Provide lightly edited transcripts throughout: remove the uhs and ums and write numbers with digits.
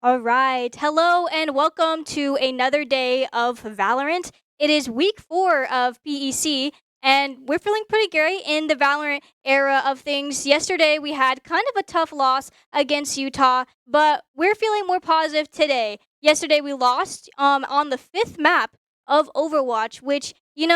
All right. Hello and welcome to another day of Valorant. It is week 4 of PEC, and we're feeling pretty great in the Valorant era of things. Yesterday, we had kind of a tough loss against Utah, but we're feeling more positive today. Yesterday, we lost on the fifth map of Overwatch, which, that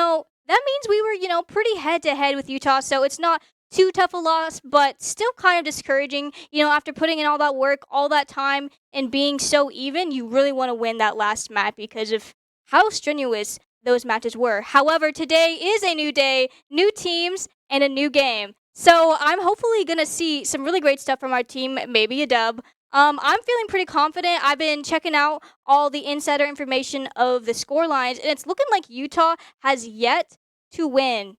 means we were, pretty head to head with Utah, so it's not too tough a loss, but still kind of discouraging. After putting in all that work, all that time, and being so even, you really want to win that last map because of how strenuous those matches were. However, today is a new day, new teams, and a new game. So I'm hopefully going to see some really great stuff from our team, maybe a dub. I'm feeling pretty confident. I've been checking out all the insider information of the score lines, and it's looking like Utah has yet to win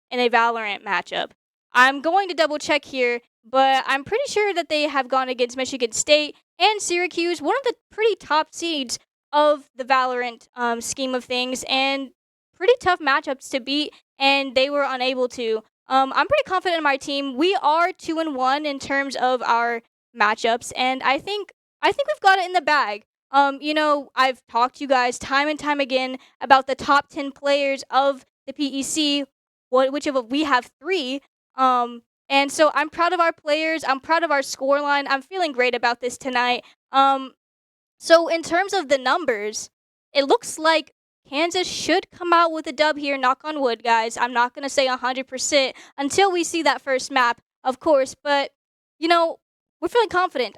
in a Valorant matchup. I'm going to double check here, but I'm pretty sure that they have gone against Michigan State and Syracuse, one of the pretty top seeds of the Valorant scheme of things, and pretty tough matchups to beat, and they were unable to. I'm pretty confident in my team. We are 2-1 in terms of our matchups, and I think we've got it in the bag. I've talked to you guys time and time again about the top 10 players of the PEC, which of we have three. And so I'm proud of our players. I'm proud of our scoreline. I'm feeling great about this tonight. So in terms of the numbers, it looks like Kansas should come out with a dub here. Knock on wood, guys. I'm not gonna say 100% until we see that first map, of course. But we're feeling confident.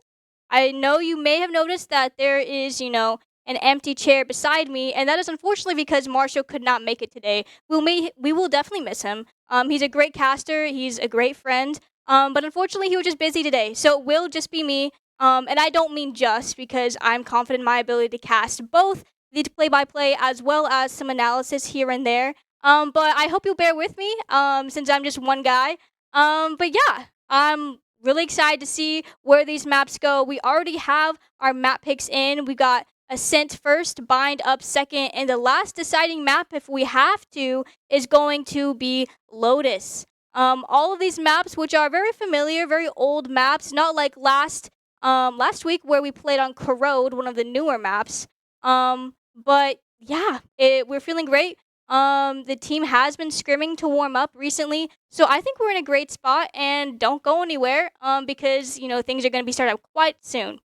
I know you may have noticed that there is, an empty chair beside me, and that is unfortunately because Marshall could not make it today. We will definitely miss him. He's a great caster. He's a great friend. But unfortunately, he was just busy today, so it will just be me. And I don't mean just because I'm confident in my ability to cast both the play-by-play as well as some analysis here and there. But I hope you'll bear with me. Since I'm just one guy. But yeah, I'm really excited to see where these maps go. We already have our map picks in. We got Ascent first, Bind up second, and the last deciding map, if we have to, is going to be Lotus. All of these maps, which are very familiar, very old maps, not like last week where we played on Corrode, one of the newer maps. But yeah, we're feeling great. The team has been scrimming to warm up recently, so I think we're in a great spot. And don't go anywhere, because things are going to be starting up quite soon.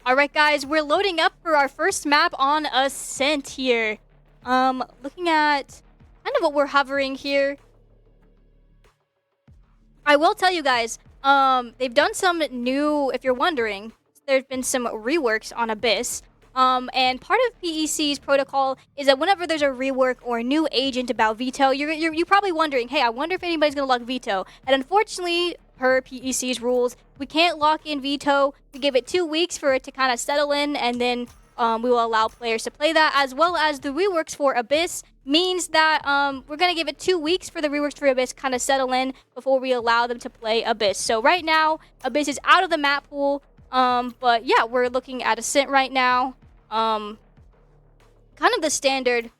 All right, guys, we're loading up for our first map on Ascent here. Looking at kind of what we're hovering here. I will tell you guys, they've done some new, if you're wondering, there's been some reworks on Abyss. And part of PEC's protocol is that whenever there's a rework or a new agent about veto, you're probably wondering, hey, I wonder if anybody's gonna lock veto. And unfortunately, per PEC's rules, we can't lock in veto. We give it 2 weeks for it to kind of settle in, and then we will allow players to play that, as well as the reworks for Abyss means that we're going to give it 2 weeks for the reworks for Abyss kind of settle in before we allow them to play Abyss. So right now, Abyss is out of the map pool, but yeah, we're looking at Ascent right now. Kind of the standard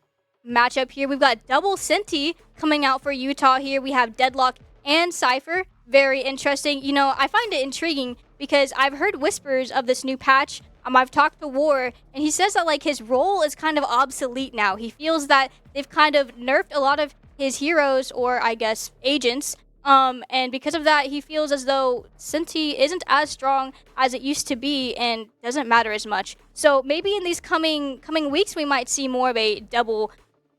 matchup here. We've got double Senti coming out for Utah here. We have Deadlock and Cypher. Very interesting. You know, I find it intriguing because I've heard whispers of this new patch. I've talked to War, and he says that like his role is kind of obsolete now. He feels that they've kind of nerfed a lot of his heroes, or I guess agents, and because of that, he feels as though Senti isn't as strong as it used to be and doesn't matter as much. So maybe in these coming weeks, we might see more of a double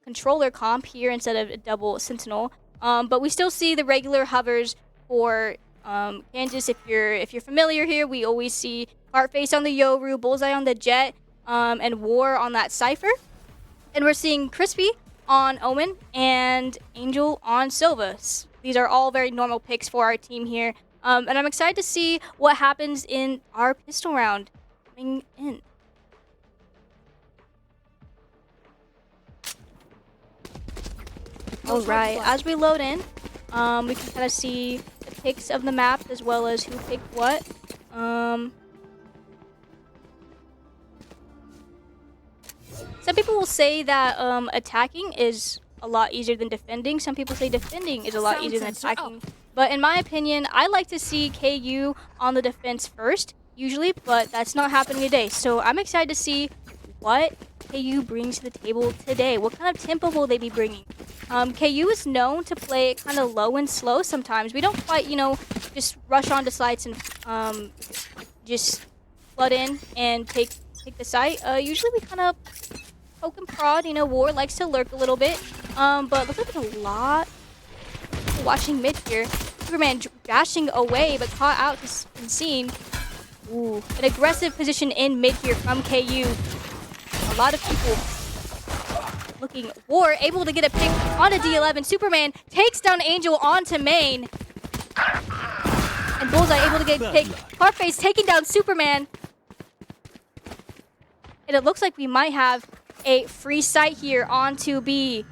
controller comp here instead of a double Sentinel. But we still see the regular hovers for Kansas. If you're familiar here, we always see Heartface on the Yoru, Bullseye on the Jet, and War on that Cypher. And we're seeing Crispy on Omen and Angel on Silva. These are all very normal picks for our team here. And I'm excited to see what happens in our pistol round coming in. All right, as we load in, we can kind of see the picks of the map as well as who picked what. Some people will say that attacking is a lot easier than defending. Some people say defending is a lot easier than attacking. But in my opinion, I like to see KU on the defense first, usually, but that's not happening today. So I'm excited to see what KU brings to the table today. What kind of tempo will they be bringing? KU is known to play kind of low and slow sometimes. We don't quite, you know, just rush onto sites and just flood in and take the site. Usually we kind of poke and prod. You know, War likes to lurk a little bit. But looks like there's a lot watching mid here. Superman dashing away, but caught out and seen. Ooh, an aggressive position in mid here from KU. A lot of people looking. War able to get a pick on a D11. Superman takes down Angel onto main. And Bullseye able to get a pick. Heartface taking down Superman. And it looks like we might have a free site here onto B.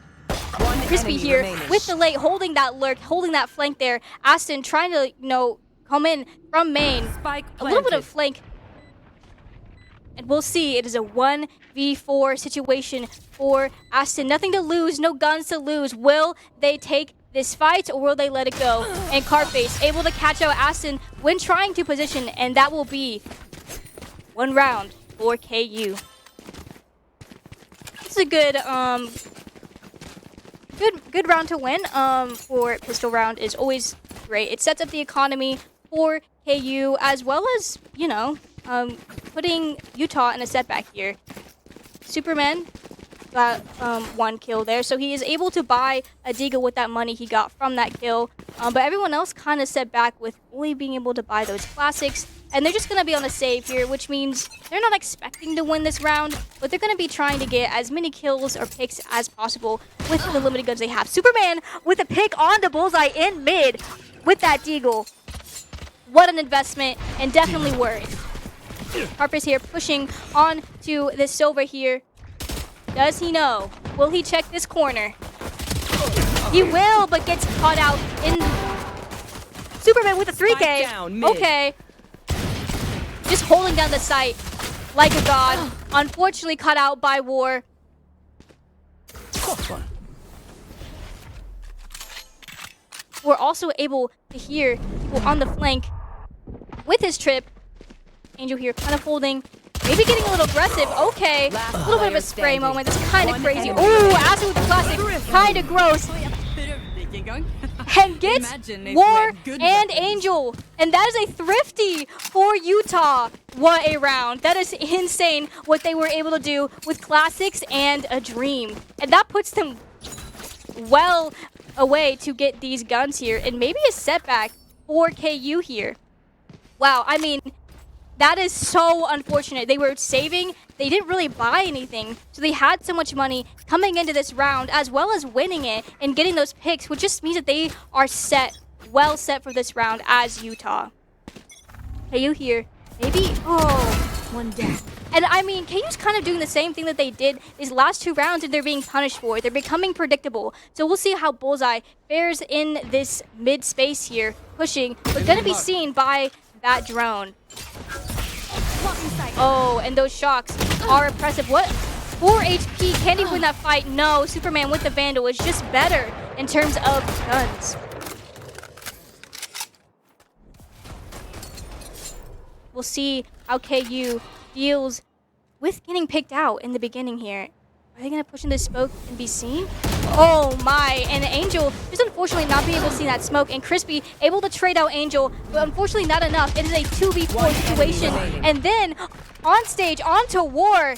Crispy here with the late, holding that lurk, holding that flank there. Aston trying to, you know, come in from main. A little bit of flank. And we'll see. It is a 1v4 situation for Aston. Nothing to lose, no guns to lose. Will they take this fight or will they let it go? And Carface able to catch out Aston when trying to position, and that will be 1 round for KU. This is a good good round to win. For pistol round is always great. It sets up the economy for KU as well as, you know, putting Utah in a setback here. Superman got 1 kill there, so he is able to buy a Deagle with that money he got from that kill. But everyone else kind of set back with only being able to buy those classics. And they're just going to be on a save here, which means they're not expecting to win this round, but they're going to be trying to get as many kills or picks as possible with the limited guns they have. Superman with a pick on the Bullseye in mid with that Deagle. What an investment, and definitely worth. Harper's here pushing on to this Silva here. Does he know? Will he check this corner? He will, but gets caught out in... Superman with a 3K. Okay. Just holding down the site like a god. Unfortunately cut out by War. We're also able to hear on the flank with his trip. Angel here kind of holding, maybe getting a little aggressive. Okay, a little bit of a spray moment. That's kind of crazy. Ooh, Acid with the classic, kind of gross. and gets War and Angel. And that is a thrifty for Utah. What a round. That is insane what they were able to do with Classics and a Dream. And that puts them well away to get these guns here. And maybe a setback for KU here. Wow, I mean, that is so unfortunate. They were saving. They didn't really buy anything. So they had so much money coming into this round as well as winning it and getting those picks, which just means that they are set, well set for this round as Utah. KU here. Maybe, One down. and I mean, KU's kind of doing the same thing that they did these last 2 rounds and they're being punished for. They're becoming predictable. So we'll see how Bullseye fares in this mid space here, pushing, but gonna be seen by that drone. Oh, and those shocks are impressive. What? 4 HP, can he win that fight? No, Superman with the Vandal is just better in terms of guns. We'll see how KU deals with getting picked out in the beginning here. Are they going to push into smoke and be seen? Oh my, and Angel just unfortunately not being able to see that smoke, and Crispy able to trade out Angel, but unfortunately not enough. It is a 2v4 situation, and then on stage, onto War.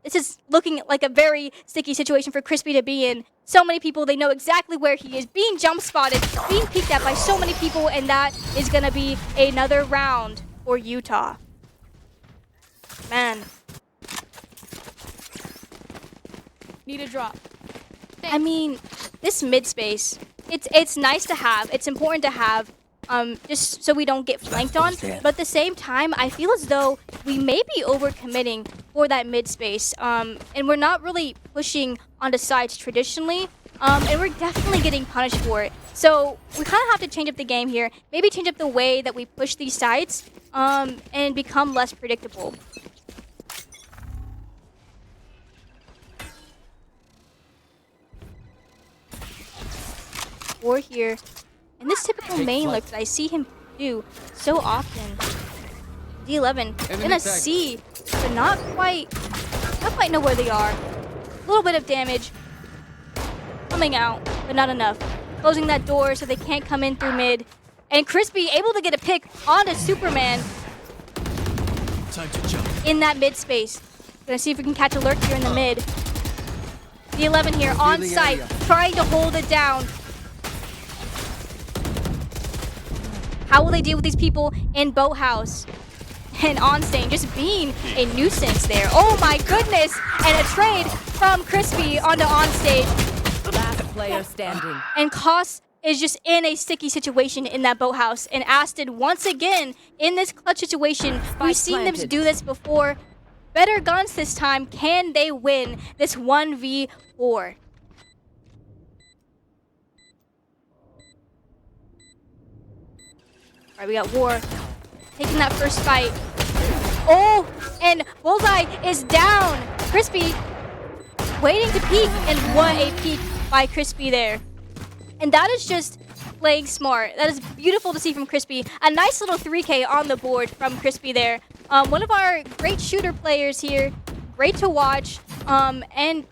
This is looking like a very sticky situation for Crispy to be in. So many people, they know exactly where he is, being jump spotted, being peeked at by so many people, and that is going to be another round for Utah. Man. Need a drop. I mean, this mid space, it's nice to have. It's important to have, just so we don't get flanked on. But at the same time, I feel as though we may be overcommitting for that mid space, and we're not really pushing onto sides traditionally, and we're definitely getting punished for it. So we kind of have to change up the game here. Maybe change up the way that we push these sides, and become less predictable. War here, and this typical main look that I see him do so often. D11 gonna see, but not quite know where they are. A little bit of damage coming out, but not enough. Closing that door so they can't come in through mid. And Crispy able to get a pick onto Superman in that mid space. Gonna see if we can catch a lurk here in the mid. D11 here on site, trying to hold it down. How will they deal with these people in Boathouse? And Onstain just being a nuisance there. Oh my goodness! And a trade from Crispy onto Onstage. Last player standing. And Koss is just in a sticky situation in that Boathouse. And Aston, once again, in this clutch situation, we've seen them do this before. Better guns this time. Can they win this 1v4? All right, we got War taking that first fight. Oh, and Bullseye is down. Crispy waiting to peek, and what a peek by Crispy there. And that is just playing smart. That is beautiful to see from Crispy. A nice little 3K on the board from Crispy there. One of our great shooter players here. Great to watch. And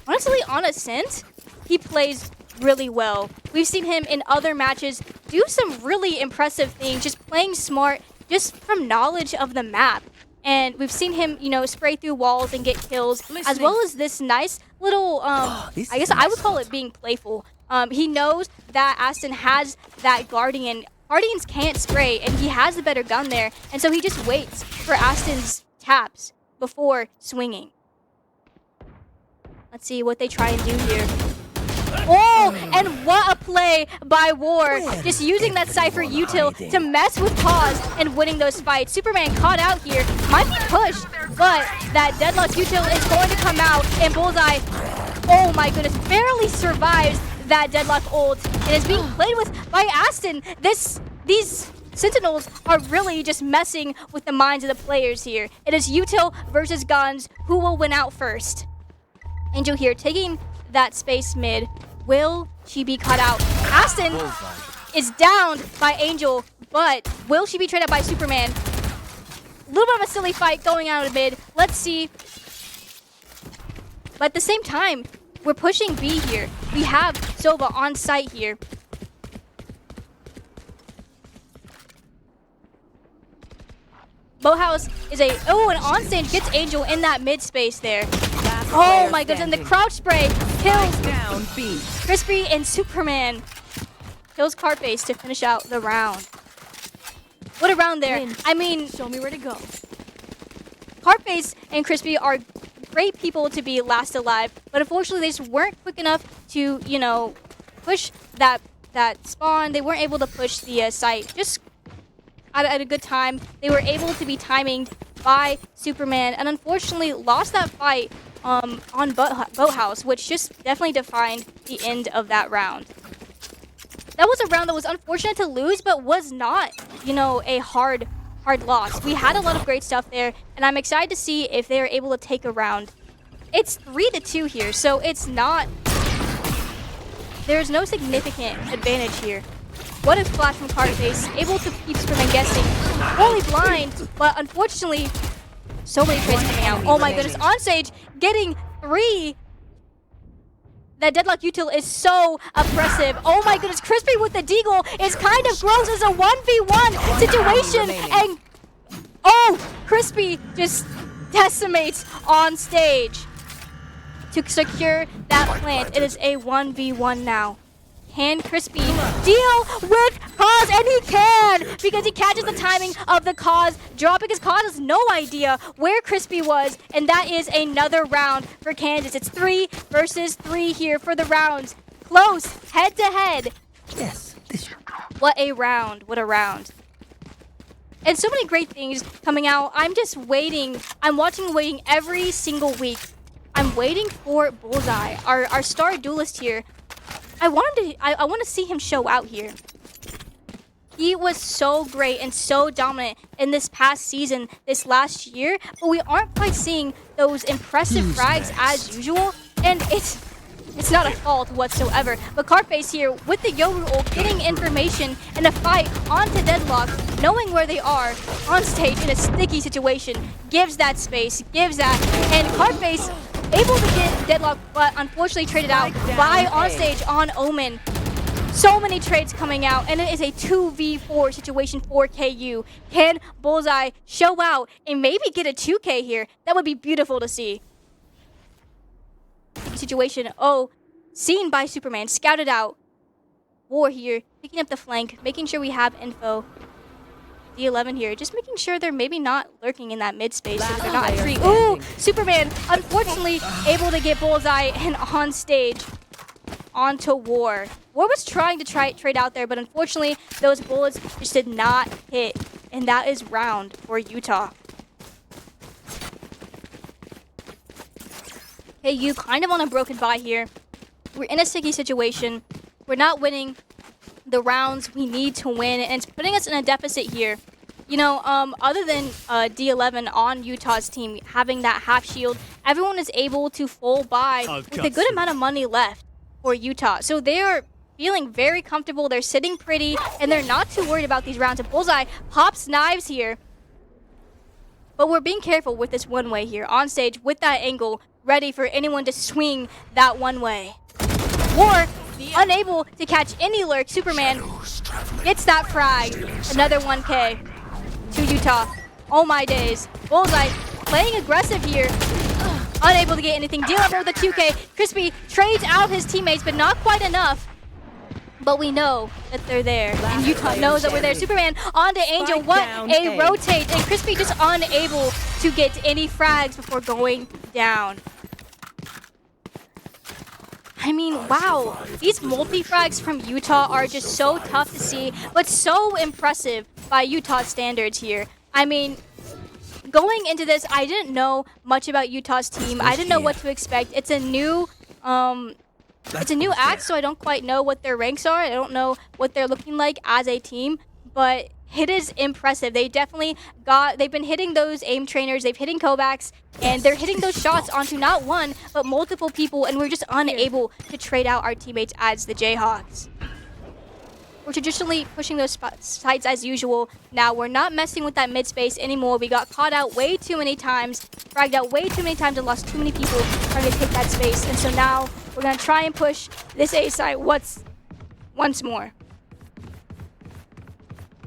honestly, on a scent, he plays really well. We've seen him in other matches do some really impressive things, just playing smart, just from knowledge of the map. And we've seen him, you know, spray through walls and get kills, as well as this nice little, I guess I would call it being playful. He knows that Aston has that Guardian. Guardians can't spray, and he has the better gun there, and so he just waits for Aston's taps before swinging. Let's see what they try and do here. Oh, and what a play by War. Just using that Cypher util to mess with Pause and winning those fights. Superman caught out here. Might be pushed, but that Deadlock util is going to come out, and Bullseye, oh my goodness, barely survives that Deadlock ult and is being played with by Aston. These Sentinels are really just messing with the minds of the players here. It is util versus guns. Who will win out first? Angel here taking that space mid. Will she be cut out? Aston is down by Angel, but will she be traded by Superman? A little bit of a silly fight going out of mid. Let's see. But at the same time, We're pushing B here. We have Sova on site here. Boathouse is and onstage gets Angel in that mid space there. Oh my goodness, and the crouch spray kills Down B. Crispy and Superman. Kills Carface to finish out the round. What a round there. Win. I mean, Show me where to go. Carface and Crispy are great people to be last alive, but unfortunately they just weren't quick enough to, you know, push that spawn. They weren't able to push the site just at a good time. They were able to be timing by Superman and unfortunately lost that fight on Boathouse, which just definitely defined the end of that round. That was a round that was unfortunate to lose, but was not, you know, a hard loss. We had a lot of great stuff there, and I'm excited to see if they are able to take a round. It's 3-2 here, so it's not... There's no significant advantage here. What a flash from Carface, able to keep Superman guessing. Fully blind, but unfortunately, so many trades coming out. Oh my goodness, Onstage getting 3. That deadlock util is so oppressive. Oh my goodness, Crispy with the deagle is kind of gross as a 1v1 situation. And Crispy just decimates on stage to secure that plant. It is a 1v1 now. Can Crispy deal with Cause? And he can, because he catches the timing of the Cause drop, because Cause has no idea where Crispy was, and that is another round for Kansas. It's 3 versus 3 here for the rounds. Close, head to head. Yes, this. What a round, what a round. And so many great things coming out. I'm just waiting. I'm watching and waiting every single week. I'm waiting for Bullseye, our star duelist here. I want to see him show out here. He was so great and so dominant in this past season, this last year, but we aren't quite seeing those impressive frags as usual, and it's not a fault whatsoever. But Carface here with the Yoru ult, getting information in a fight onto Deadlock, knowing where they are on stage in a sticky situation, gives that space, gives that, and Carface able to get Deadlock, but unfortunately traded out by Onstage on Omen. So many trades coming out, and it is a 2v4 situation for KU. Can Bullseye show out and maybe get a 2K here? That would be beautiful to see. Situation, seen by Superman, scouted out. War here, picking up the flank, making sure we have info. D11 here, just making sure they're maybe not lurking in that mid space. So they're not free. Ooh, Superman, unfortunately, able to get Bullseye and on stage onto War. War was trying to trade out there, but unfortunately, those bullets just did not hit. And that is round for Utah. KU kind of on a broken bye here. We're in a sticky situation. We're not winning the rounds we need to win, and it's putting us in a deficit here. You know, other than D11 on Utah's team having that half shield, everyone is able to full buy with a good amount of money left for Utah. So they are feeling very comfortable. They're sitting pretty, and they're not too worried about these rounds. And Bullseye pops knives here. But we're being careful with this one way here on stage with that angle, ready for anyone to swing that one way. War unable to catch any lurk. Superman gets that frag. Another 1K to Utah. Oh my days. Bullseye playing aggressive here. Unable to get anything. Deal over with a 2K. Crispy trades out his teammates, but not quite enough. But we know that they're there. And Utah knows that we're there. Superman onto Angel. What a rotate. And Crispy just unable to get any frags before going down. I mean, wow. These multi-frags from Utah are just so tough to see, but so impressive by Utah standards here. I mean, going into this, I didn't know much about Utah's team. I didn't know what to expect. It's a new act, so I don't quite know what their ranks are. I don't know what they're looking like as a team, but it is impressive. They've been hitting those aim trainers, they've hitting Kovacs, and they're hitting those shots onto not one, but multiple people, and we're just unable to trade out our teammates as the Jayhawks. We're traditionally pushing those sites as usual. Now, we're not messing with that mid space anymore. We got caught out way too many times, fragged out way too many times, and lost too many people trying to take that space. And so now, We're gonna try and push this A site once more.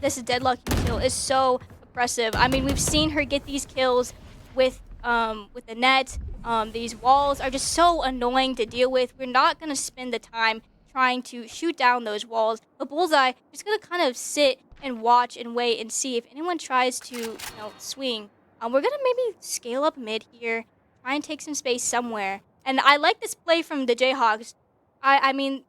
This Deadlock kill is so oppressive. I mean, we've seen her get these kills with the net. These walls are just so annoying to deal with. We're not gonna spend the time trying to shoot down those walls. But Bullseye just gonna kind of sit and watch and wait and see if anyone tries to, swing. We're gonna maybe scale up mid here, try and take some space somewhere. And I like this play from the Jayhawks. I mean,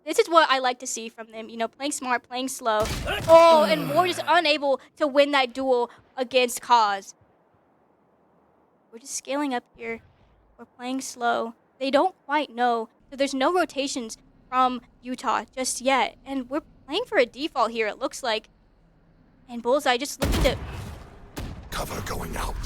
this is what I like to see from them. Playing smart, playing slow. Oh, and we're just unable to win that duel against Cause. We're just scaling up here. We're playing slow. They don't quite know. So there's no rotations from Utah just yet. And we're playing for a default here, it looks like. And Bullseye just looking to... Cover going out.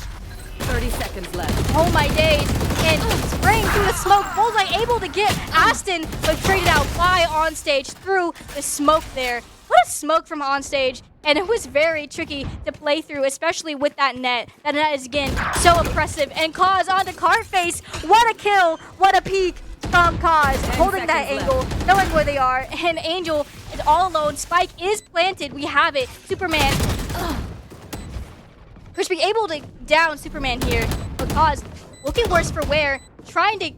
30 seconds left. Oh my days. And spraying through the smoke. Bullseye able to get Aston, but traded out by Onstage through the smoke there. What a smoke from Onstage. And it was very tricky to play through, especially with that net. That net is, again, so oppressive. And Cause onto Carface. What a kill. What a peek from Cause. Holding that angle, knowing where they are. And Angel is all alone. Spike is planted. We have it. Superman. Crispy able to down Superman here. But Cause looking worse for wear. Trying to,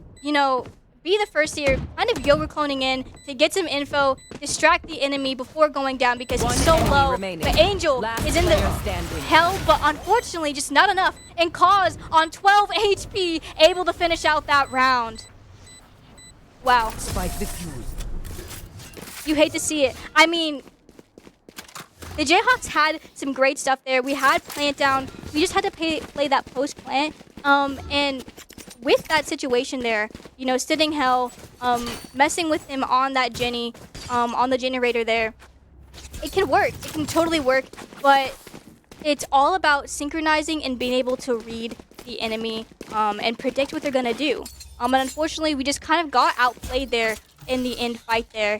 be the first here, kind of yoga cloning in to get some info, distract the enemy before going down because he's so low. Remaining. But Angel is in the hell, but unfortunately just not enough. And Cause on 12 HP, able to finish out that round. Wow. Spike defused. You hate to see it. I mean, the Jayhawks had some great stuff there. We had plant down. We just had to play that post plant. And with that situation there, sitting hell, messing with him on that Jenny, on the generator there, it can work. It can totally work, but it's all about synchronizing and being able to read the enemy and predict what they're gonna do. And unfortunately, we just kind of got outplayed there in the end fight there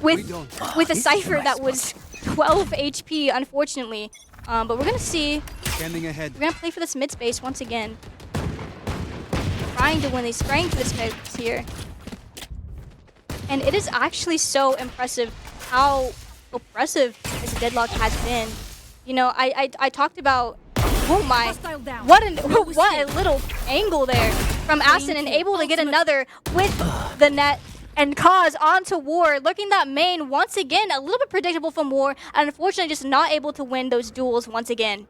with a Cypher that was 12 HP, unfortunately. But we're gonna see. Standing ahead. We're gonna play for this mid space once again. Trying to win these, spraying for this mid here. And it is actually so impressive how oppressive this Deadlock has been. I talked about, oh my, what a little angle there from Aston, and able to get another with the net. And Cause onto War, looking that main once again, a little bit predictable from War, and unfortunately just not able to win those duels once again.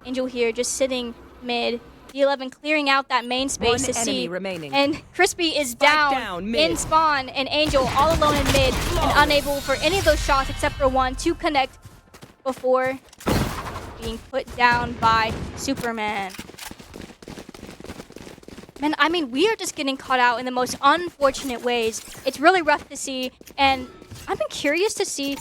Angel here just sitting mid. D11 clearing out that main space to see. Remaining. And Crispy is down in spawn, and Angel all alone in mid and unable for any of those shots except for one to connect before being put down by Superman. Man, I mean, we are just getting caught out in the most unfortunate ways. It's really rough to see, and I've been curious to see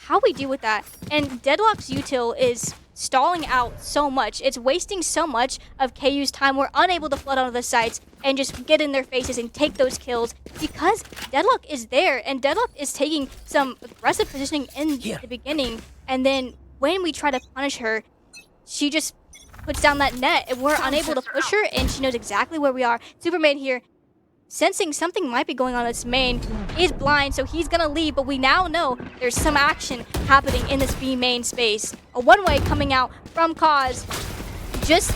how we deal with that. And Deadlock's util is stalling out so much. It's wasting so much of KU's time. We're unable to flood onto the sites and just get in their faces and take those kills because Deadlock is there, and Deadlock is taking some aggressive positioning in the beginning. And then when we try to punish her, she just puts down that net, and we're unable to push her, and she knows exactly where we are. Superman here, sensing something might be going on this main, is blind, so he's gonna leave, but we now know there's some action happening in this B main space. A one-way coming out from Cause, just,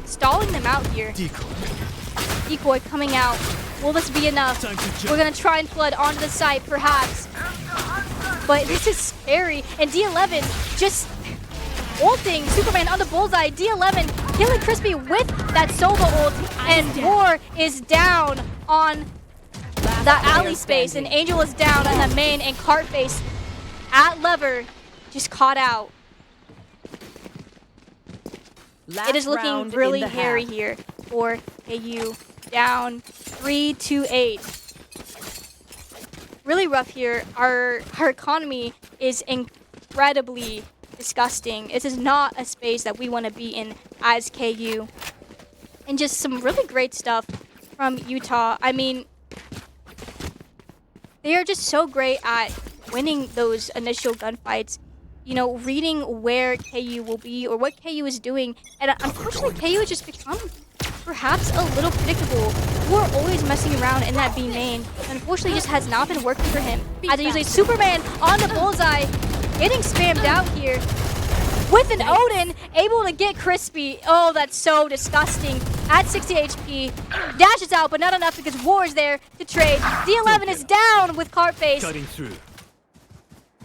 stalling them out here. Decoy coming out. Will this be enough? We're gonna try and flood onto the site, perhaps. But this is scary, and D11 just ulting Superman on the bullseye. D11 killing Crispy with that Sova ult, and War is down on that alley space, and Angel is down on the main, and Cartface at lever just caught out. It is looking really hairy here for KU, down 3-8. Really rough here. Our economy is incredibly disgusting. This is not a space that we want to be in as KU. And just some really great stuff from Utah. I mean, they are just so great at winning those initial gunfights, reading where KU will be or what KU is doing. And unfortunately, KU has just become perhaps a little predictable War always messing around in that B main. Unfortunately, just has not been working for him. As usually, Superman on the bullseye, getting spammed out here. With an Odin, able to get Crispy. Oh, that's so disgusting. At 60 HP, dashes out, but not enough because War is there to trade. D11 is down with Cartface. Cutting through.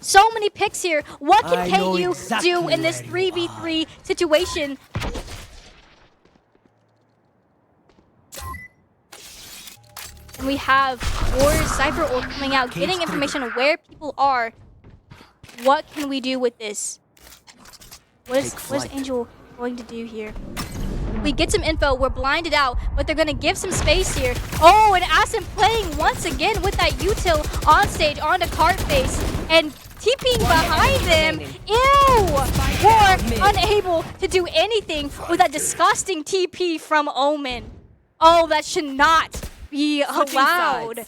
So many picks here. What can I know KU exactly do in this where you 3v3 situation? And we have War's Cypher ult coming out, getting information on where people are. What can we do with this? What is Angel going to do here? We get some info, we're blinded out, but they're gonna give some space here. Oh, and Aston playing once again with that util on stage onto Cartface and TPing behind them. Ew! War unable to do anything with that disgusting TP from Omen. Oh, that should not be allowed.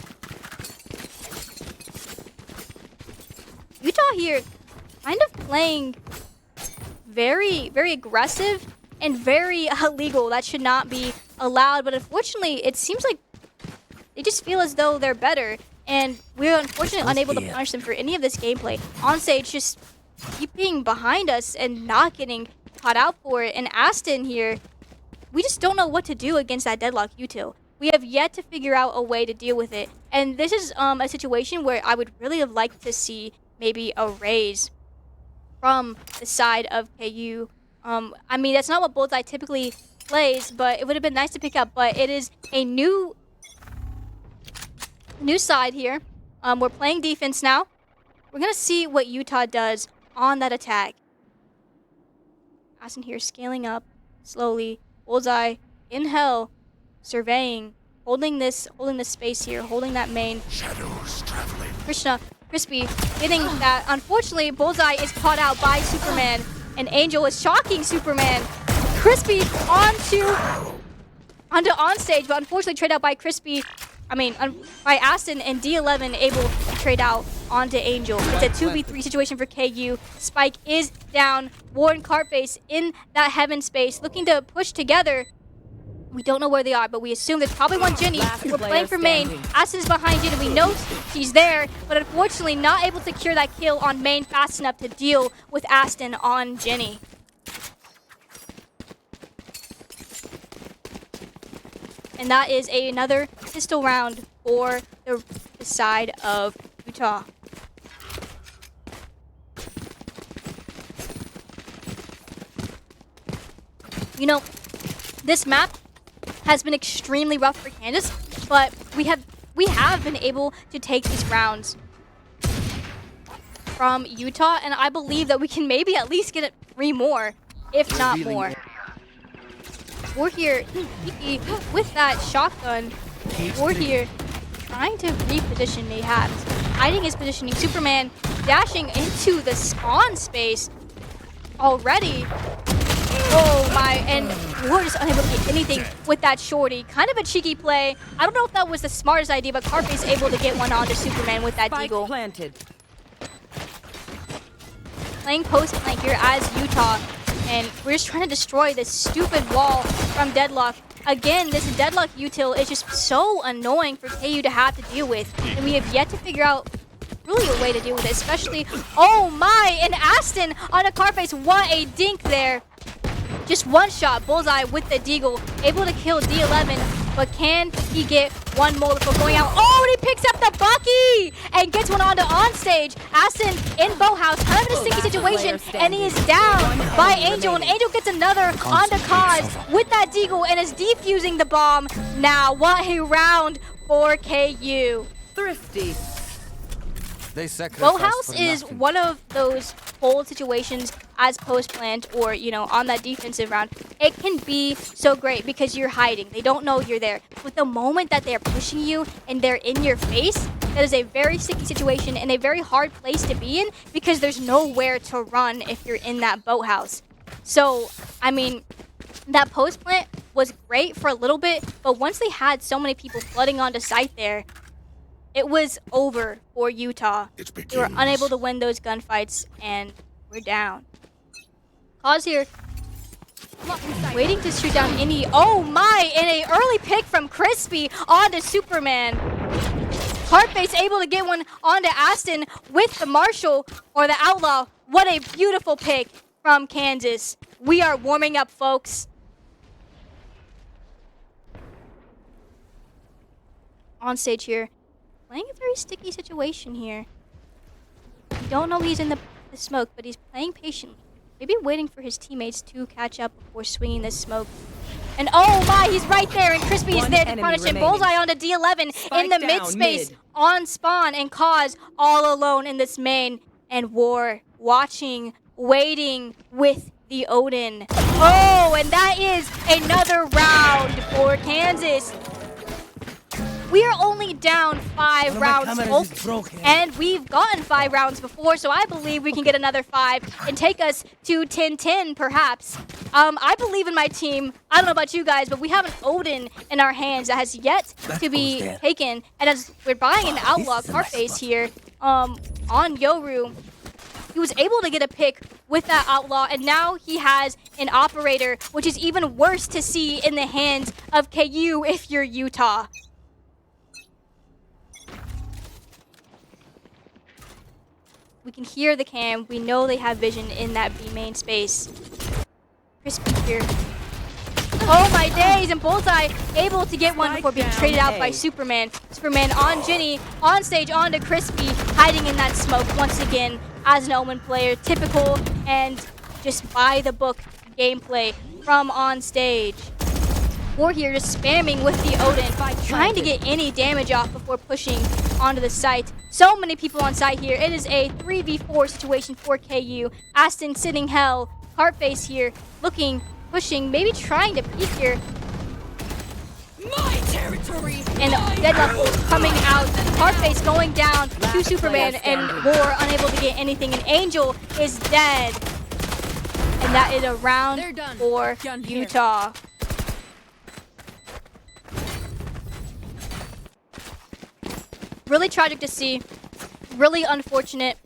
Utah here kind of playing very, very aggressive and very illegal. That should not be allowed, but unfortunately, it seems like they just feel as though they're better, and we're unfortunately unable to punish them for any of this gameplay. On stage, just keeping behind us and not getting caught out for it. And Aston here, we just don't know what to do against that deadlock util. We have yet to figure out a way to deal with it. And this is a situation where I would really have liked to see maybe a raise from the side of KU. I mean, that's not what Bullseye typically plays, but it would have been nice to pick up. But it is a new side here. We're playing defense now. We're going to see what Utah does on that attack. Aston here scaling up slowly. Bullseye in hell, surveying, holding this space here, holding that main. Shadows traveling. Crispy getting that. Unfortunately, Bullseye is caught out by Superman, and Angel is shocking Superman. Crispy onto onstage, but unfortunately trade out by Crispy. By Aston, and D11 able to trade out onto Angel. It's a 2v3 situation for KU. Spike is down. War and Cartface in that heaven space, looking to push together. We don't know where they are, but we assume there's probably one Jenny. We're playing for main. Aston is behind Jenny. We know she's there, but unfortunately not able to secure that kill on main fast enough to deal with Aston on Jenny. And that is another pistol round for the side of Utah. You know, this map has been extremely rough for Candace, but we have been able to take these rounds from Utah, and I believe that we can maybe at least get 3 more, if not more. We're here with that shotgun. We're here trying to reposition mayhaps. Hiding his positioning. Superman dashing into the spawn space already. Oh my, and we're just unable to get anything with that shorty. Kind of a cheeky play. I don't know if that was the smartest idea, but Cartface able to get one onto Superman with that deagle. Planted. Playing post flank here as Utah, and we're just trying to destroy this stupid wall from Deadlock. Again, this Deadlock util is just so annoying for KU to have to deal with, and we have yet to figure out really a way to deal with it, especially, oh my, and Aston on a Cartface. What a dink there. Just one shot, Bullseye with the deagle, able to kill D11, but can he get one more before going out? Oh, and he picks up the Bucky and gets one onto onstage. Aston in Boathouse, kind of in a sticky situation, and he is down by Angel, and Angel gets another onto Kaz with that deagle and is defusing the bomb. Now, what a round for KU. Thrifty. Boathouse is one of those hold situations as post-plant or, you know, on that defensive round. It can be so great because you're hiding. They don't know you're there. But the moment that they're pushing you and they're in your face, that is a very sticky situation and a very hard place to be in because there's nowhere to run if you're in that boathouse. So, I mean, that post-plant was great for a little bit, but once they had so many people flooding onto site there, it was over for Utah. They were unable to win those gunfights, and we're down. Kaz here, Waiting to shoot down any. Oh my! And a early pick from Crispy onto Superman. Heartface able to get one onto Aston with the Marshall or the Outlaw. What a beautiful pick from Kansas. We are warming up, folks. On stage here. Playing a very sticky situation here. We don't know he's in the smoke, but he's playing patiently. Maybe waiting for his teammates to catch up before swinging this smoke. And oh my, he's right there, and Crispy is there to punish him. Bullseye onto D11 in the mid space on spawn, and Cause all alone in this main. And War watching, waiting with the Odin. Oh, and that is another round for Kansas. We are only down 5 rounds, folks, and we've gotten 5 rounds before, so I believe we can get another 5 and take us to 10-10, perhaps. I believe in my team. I don't know about you guys, but we have an Odin in our hands that has yet to be taken, and as we're buying an Outlaw Carface here on Yoru, he was able to get a pick with that Outlaw, and now he has an Operator, which is even worse to see in the hands of KU if you're Utah. We can hear the cam. We know they have vision in that B main space. Crispy here. Oh my days! And Bullseye able to get one before being traded out by Superman. Superman on Ginny, on stage, on to Crispy, hiding in that smoke once again as an Omen player. Typical and just by the book gameplay from on stage. War here just spamming with the Odin, trying to get any damage off before pushing onto the site. So many people on site here. It is a 3v4 situation for KU. Aston sitting hell. Heartface here, looking, pushing, maybe trying to peek here. My territory. And Deadlock coming out. Heartface going down to Superman, and War unable to get anything. And Angel is dead. And that is a round for Utah. Really tragic to see. Really unfortunate.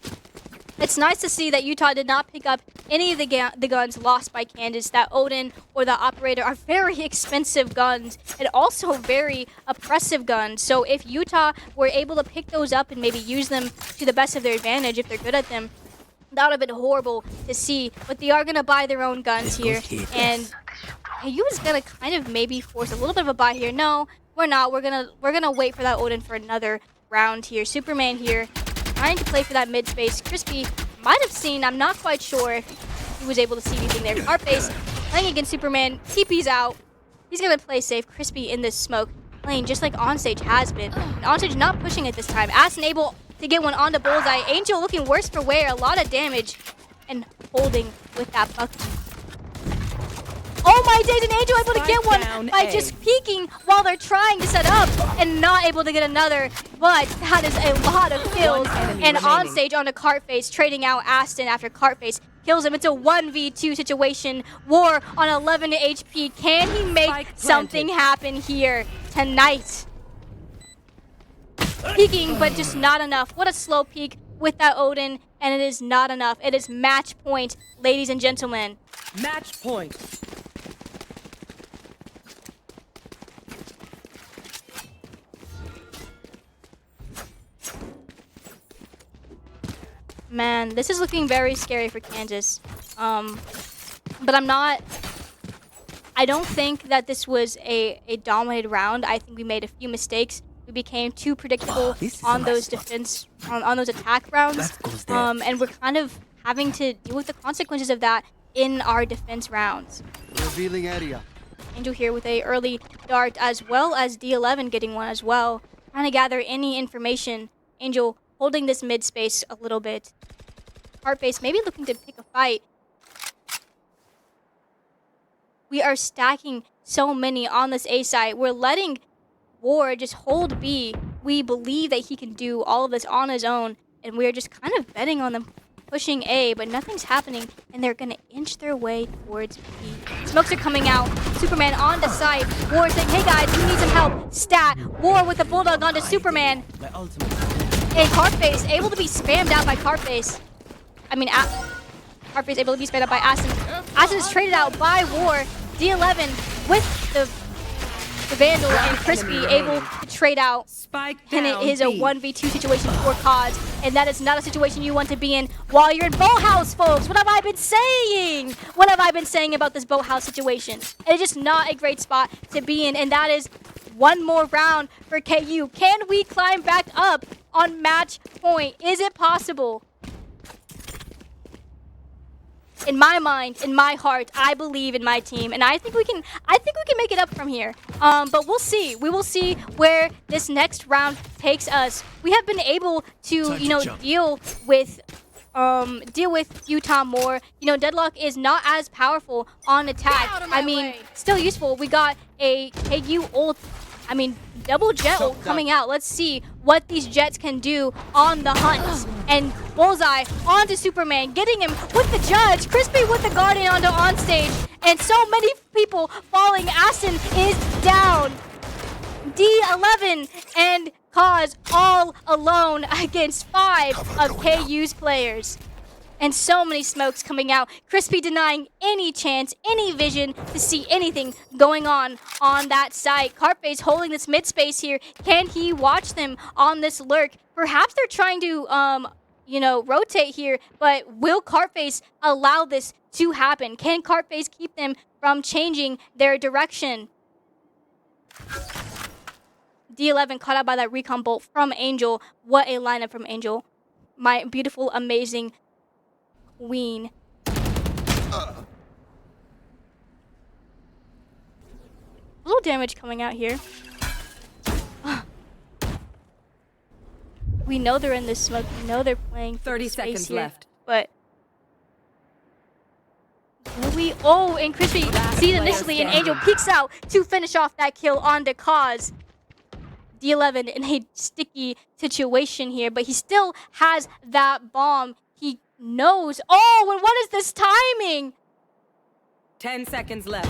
It's nice to see that Utah did not pick up any of the guns lost by Kansas. That Odin or the Operator are very expensive guns and also very oppressive guns. So if Utah were able to pick those up and maybe use them to the best of their advantage, if they're good at them, that would have been horrible to see. But they are going to buy their own guns here. And KU is going to kind of maybe force a little bit of a buy here. No, we're not. We're gonna wait for that Odin for another round here. Superman here, trying to play for that mid space. Crispy might have seen, I'm not quite sure if he was able to see anything there. Carface playing against Superman, TP's out. He's gonna play safe. Crispy in this smoke, playing just like Onstage has been. And Onstage not pushing it this time. Aston able to get one onto Bullseye. Angel looking worse for wear, a lot of damage, and holding with that bucket. Oh my days, an Angel able to get one by just peeking while they're trying to set up and not able to get another. But that is a lot of kills. And on stage on a Cartface, trading out Aston after Cartface kills him. It's a 1v2 situation. War on 11 HP. Can he make something happen here tonight? Peeking, but just not enough. What a slow peek with that Odin, and it is not enough. It is match point, ladies and gentlemen. Match point. Man, this is looking very scary for Kansas. But I don't think that this was a dominated round. I think we made a few mistakes. We became too predictable on those on those attack rounds. And we're kind of having to deal with the consequences of that in our defense rounds. Revealing area. Angel here with a early dart, as well as D11 getting one as well. Trying to gather any information. Angel holding this mid space a little bit. Heartface maybe looking to pick a fight. We are stacking so many on this A side. We're letting War just hold B. We believe that he can do all of this on his own, and we're just kind of betting on them pushing A, but nothing's happening, and they're gonna inch their way towards B. Smokes are coming out. Superman on the side. War saying, hey guys, we need some help. Stat. War with the Bulldog onto Superman. And Carface able to be spammed out by Carface. I mean, Carface able to be spammed out by Aston. As it's traded out by War, D11 with the Vandal and Crispy able to trade out. Spike And it down is a B. 1v2 situation for Cause. And that is not a situation you want to be in while you're in Boathouse, folks. What have I been saying? What have I been saying about this Boathouse situation? It's just not a great spot to be in. And that is one more round for KU. Can we climb back up on match point? Is it possible? In my mind, in my heart, I believe in my team, and I think we can make it up from here. But we'll see. We will see where this next round takes us. We have been able to, deal with Utah more. Deadlock is not as powerful on attack. I mean, still useful. We got a KU ult. I mean, double jet ult coming out. Let's see what these jets can do on the hunt. And Bullseye onto Superman, getting him with the judge. Crispy with the Guardian onto onstage. And so many people falling. Aston is down. D11 and Cause all alone against 5 of KU's players. And so many smokes coming out. Crispy denying any chance, any vision to see anything going on that site. Cartface holding this mid space here. Can he watch them on this lurk? Perhaps they're trying to, rotate here, but will Cartface allow this to happen? Can Cartface keep them from changing their direction? D11 caught out by that recon bolt from Angel. What a lineup from Angel. My beautiful, amazing queen. A little damage coming out here. We know they're in this smoke. We know they're playing 30 seconds here, left. But and Crispy sees initially, and Angel peeks out to finish off that kill on the Cause. D11 in a sticky situation here, but he still has that bomb. He knows. Oh, and what is this timing? 10 seconds left.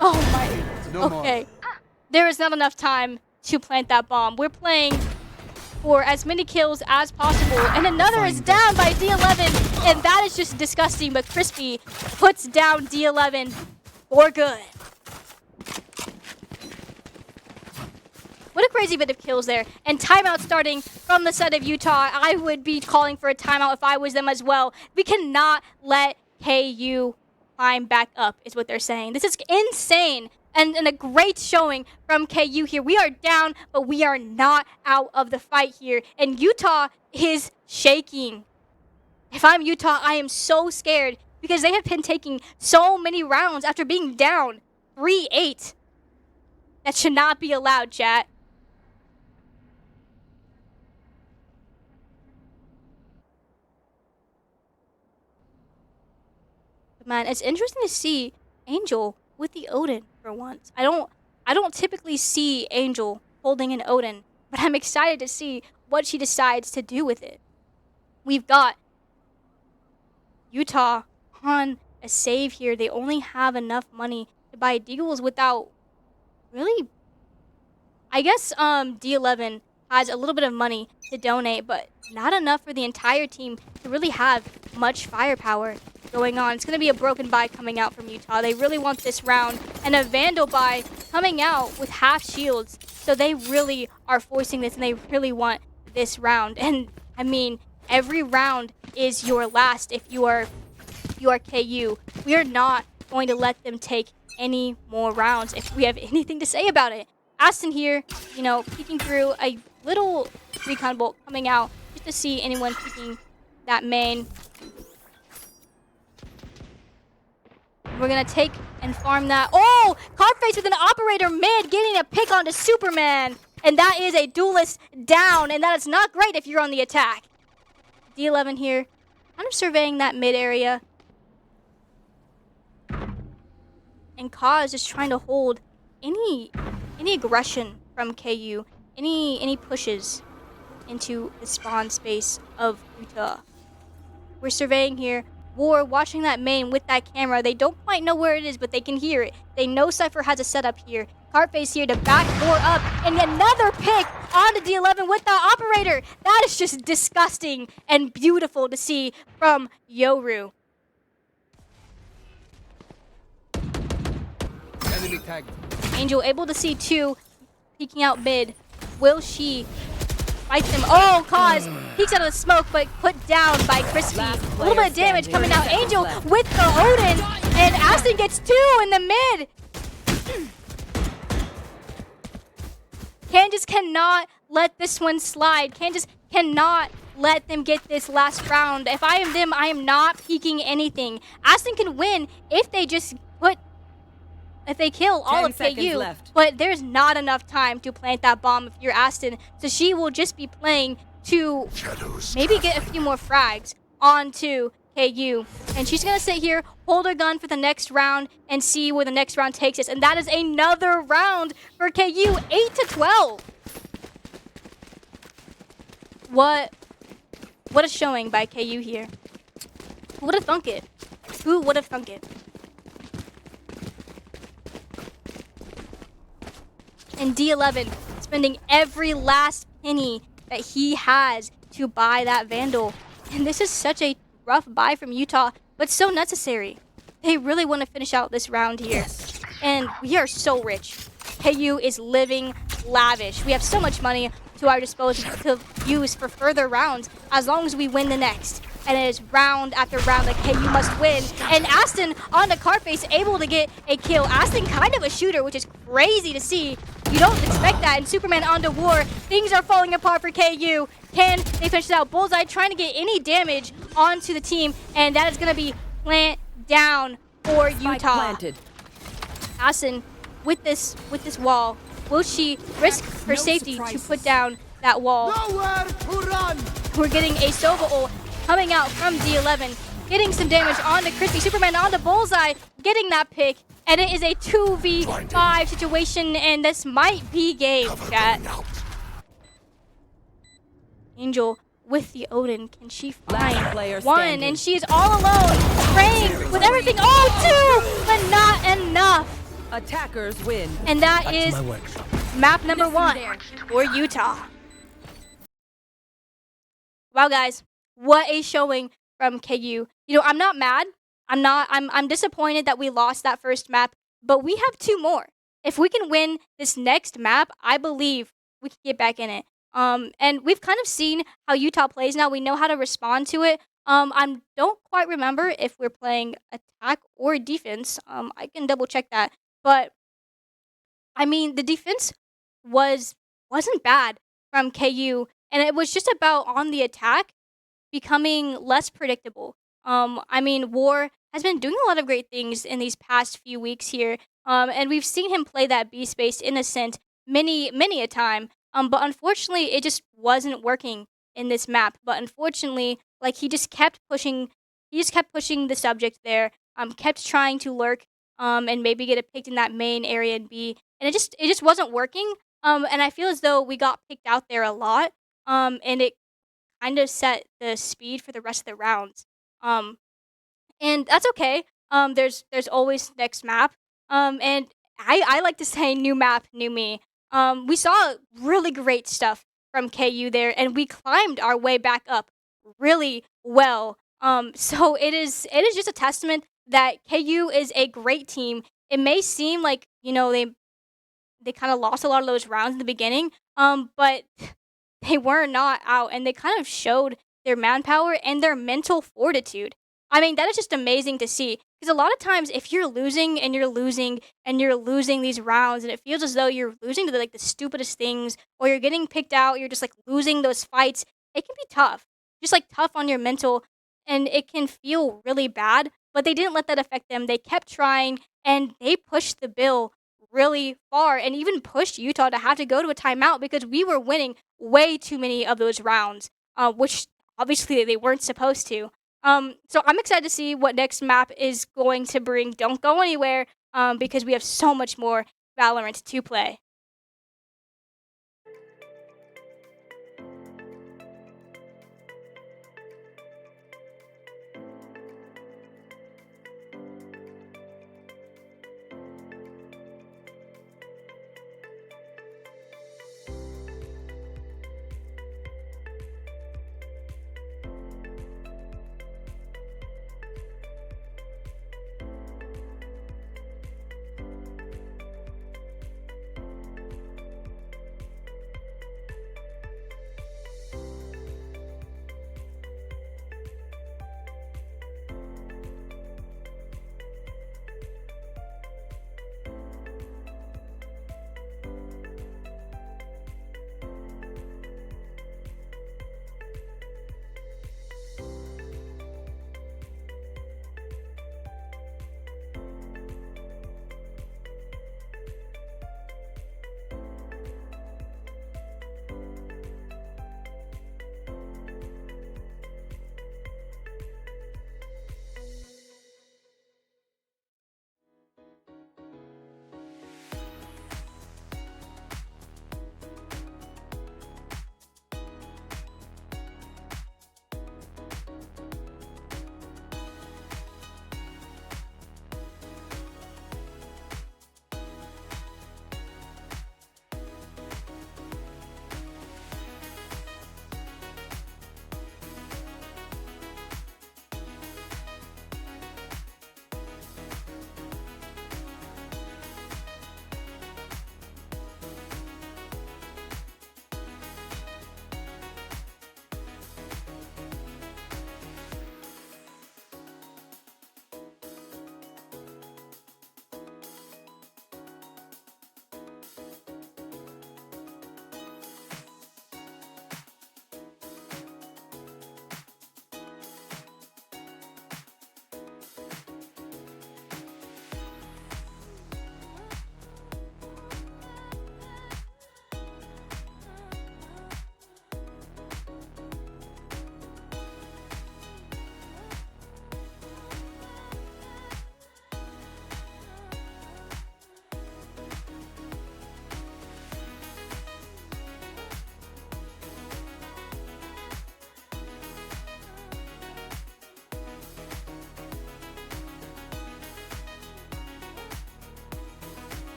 Oh my. Okay. There is not enough time to plant that bomb. We're playing for as many kills as possible. And another is down by D11. And that is just disgusting. But Crispy puts down D11 for good. What a crazy bit of kills there. And timeout starting from the side of Utah. I would be calling for a timeout if I was them as well. We cannot let KU climb back up, is what they're saying. This is insane. And a great showing from KU here. We are down, but we are not out of the fight here. And Utah is shaking. If I'm Utah, I am so scared because they have been taking so many rounds after being down 3-8. That should not be allowed, chat. Man, it's interesting to see Angel with the Odin for once. I don't typically see Angel holding an Odin, but I'm excited to see what she decides to do with it. We've got Utah on a save here. They only have enough money to buy deagles without really. I guess D11 has a little bit of money to donate, but not enough for the entire team to really have much firepower going on. It's going to be a broken buy coming out from Utah. They really want this round, and a Vandal buy coming out with half shields. So they really are forcing this, and they really want this round. And I mean, every round is your last if you are KU. We are not going to let them take any more rounds if we have anything to say about it. Aston here, peeking through a little recon bolt coming out just to see anyone peeking that main. We're going to take and farm that. Oh, Cartface with an operator mid getting a pick onto Superman. And that is a duelist down. And that is not great if you're on the attack. D11 here, kind of surveying that mid area. And Kaz just trying to hold any aggression from KU. Any pushes into the spawn space of Utah. We're surveying here. War watching that main with that camera. They don't quite know where it is, but they can hear it. They know Cypher has a setup here. Cartface here to back War up. And another pick onto D11 with the operator. That is just disgusting and beautiful to see from Yoru. Enemy tagged. Angel able to see two peeking out mid. Will she fight them? Oh, Cause peeks out of the smoke, but put down by Crispy. A little bit of damage coming out. Angel with the Odin, and Aston gets two in the mid. Candace cannot let this one slide. Candace cannot let them get this last round. If I am them, I am not peeking anything. Aston can win if they kill all of KU, but there's not enough time to plant that bomb if you're Aston. So she will just be playing to maybe get a few more frags onto KU. And she's going to sit here, hold her gun for the next round, and see where the next round takes us. And that is another round for KU, 8-12. What a showing by KU here. Who would have thunk it? Who would have thunk it? And D11 spending every last penny that he has to buy that Vandal. And this is such a rough buy from Utah, but so necessary. They really want to finish out this round here. And we are so rich. KU is living lavish. We have so much money to our disposal to use for further rounds as long as we win the next. And it is round after round that KU must win. And Aston on the Carface able to get a kill. Aston kind of a shooter, which is crazy to see. You don't expect that. And Superman onto War. Things are falling apart for KU. Can they finish it out? Bullseye trying to get any damage onto the team. And that is going to be plant down for Utah. Aston with this wall. Will she risk her safety to put down that wall? Nowhere to run. We're getting a Sova ult coming out from D11, getting some damage onto Crispy. Superman onto Bullseye, getting that pick. And it is a 2v5 situation, and this might be game, chat. Angel with the Odin. Can she find one? And she is all alone, praying with everything. Oh, two, but not enough. Attackers win. And that is map number 1 for Utah. Wow, guys, what a showing from KU. You know, I'm not mad. I'm disappointed that we lost that first map, but we have 2 more. If we can win this next map, I believe we can get back in it. And we've kind of seen how Utah plays now. We know how to respond to it. I don't quite remember if we're playing attack or defense. I can double check that. But I mean, the defense wasn't bad from KU, and it was just about on the attack becoming less predictable. I mean, War has been doing a lot of great things in these past few weeks here, and we've seen him play that B space innocent many a time. But unfortunately, it just wasn't working in this map. But unfortunately, like he just kept pushing the subject there. Kept trying to lurk. And maybe get it picked in that main area in B, and it just wasn't working. And I feel as though we got picked out there a lot. And it kind of set the speed for the rest of the rounds. And that's okay. There's always next map. And I like to say new map, new me. We saw really great stuff from KU there, and we climbed our way back up really well. So it is just a testament that KU is a great team. It may seem like, you know, they kind of lost a lot of those rounds in the beginning, but they were not out, and they kind of showed their manpower and their mental fortitude. I mean, that is just amazing to see, because a lot of times if you're losing and you're losing and you're losing these rounds, and it feels as though you're losing to the stupidest things, or you're getting picked out, you're just like losing those fights, it can be tough. Just like tough on your mental, and it can feel really bad. But they didn't let that affect them. They kept trying, and they pushed the bill really far, and even pushed Utah to have to go to a timeout because we were winning way too many of those rounds, which obviously they weren't supposed to. So I'm excited to see what next map is going to bring. Don't go anywhere, because we have so much more Valorant to play.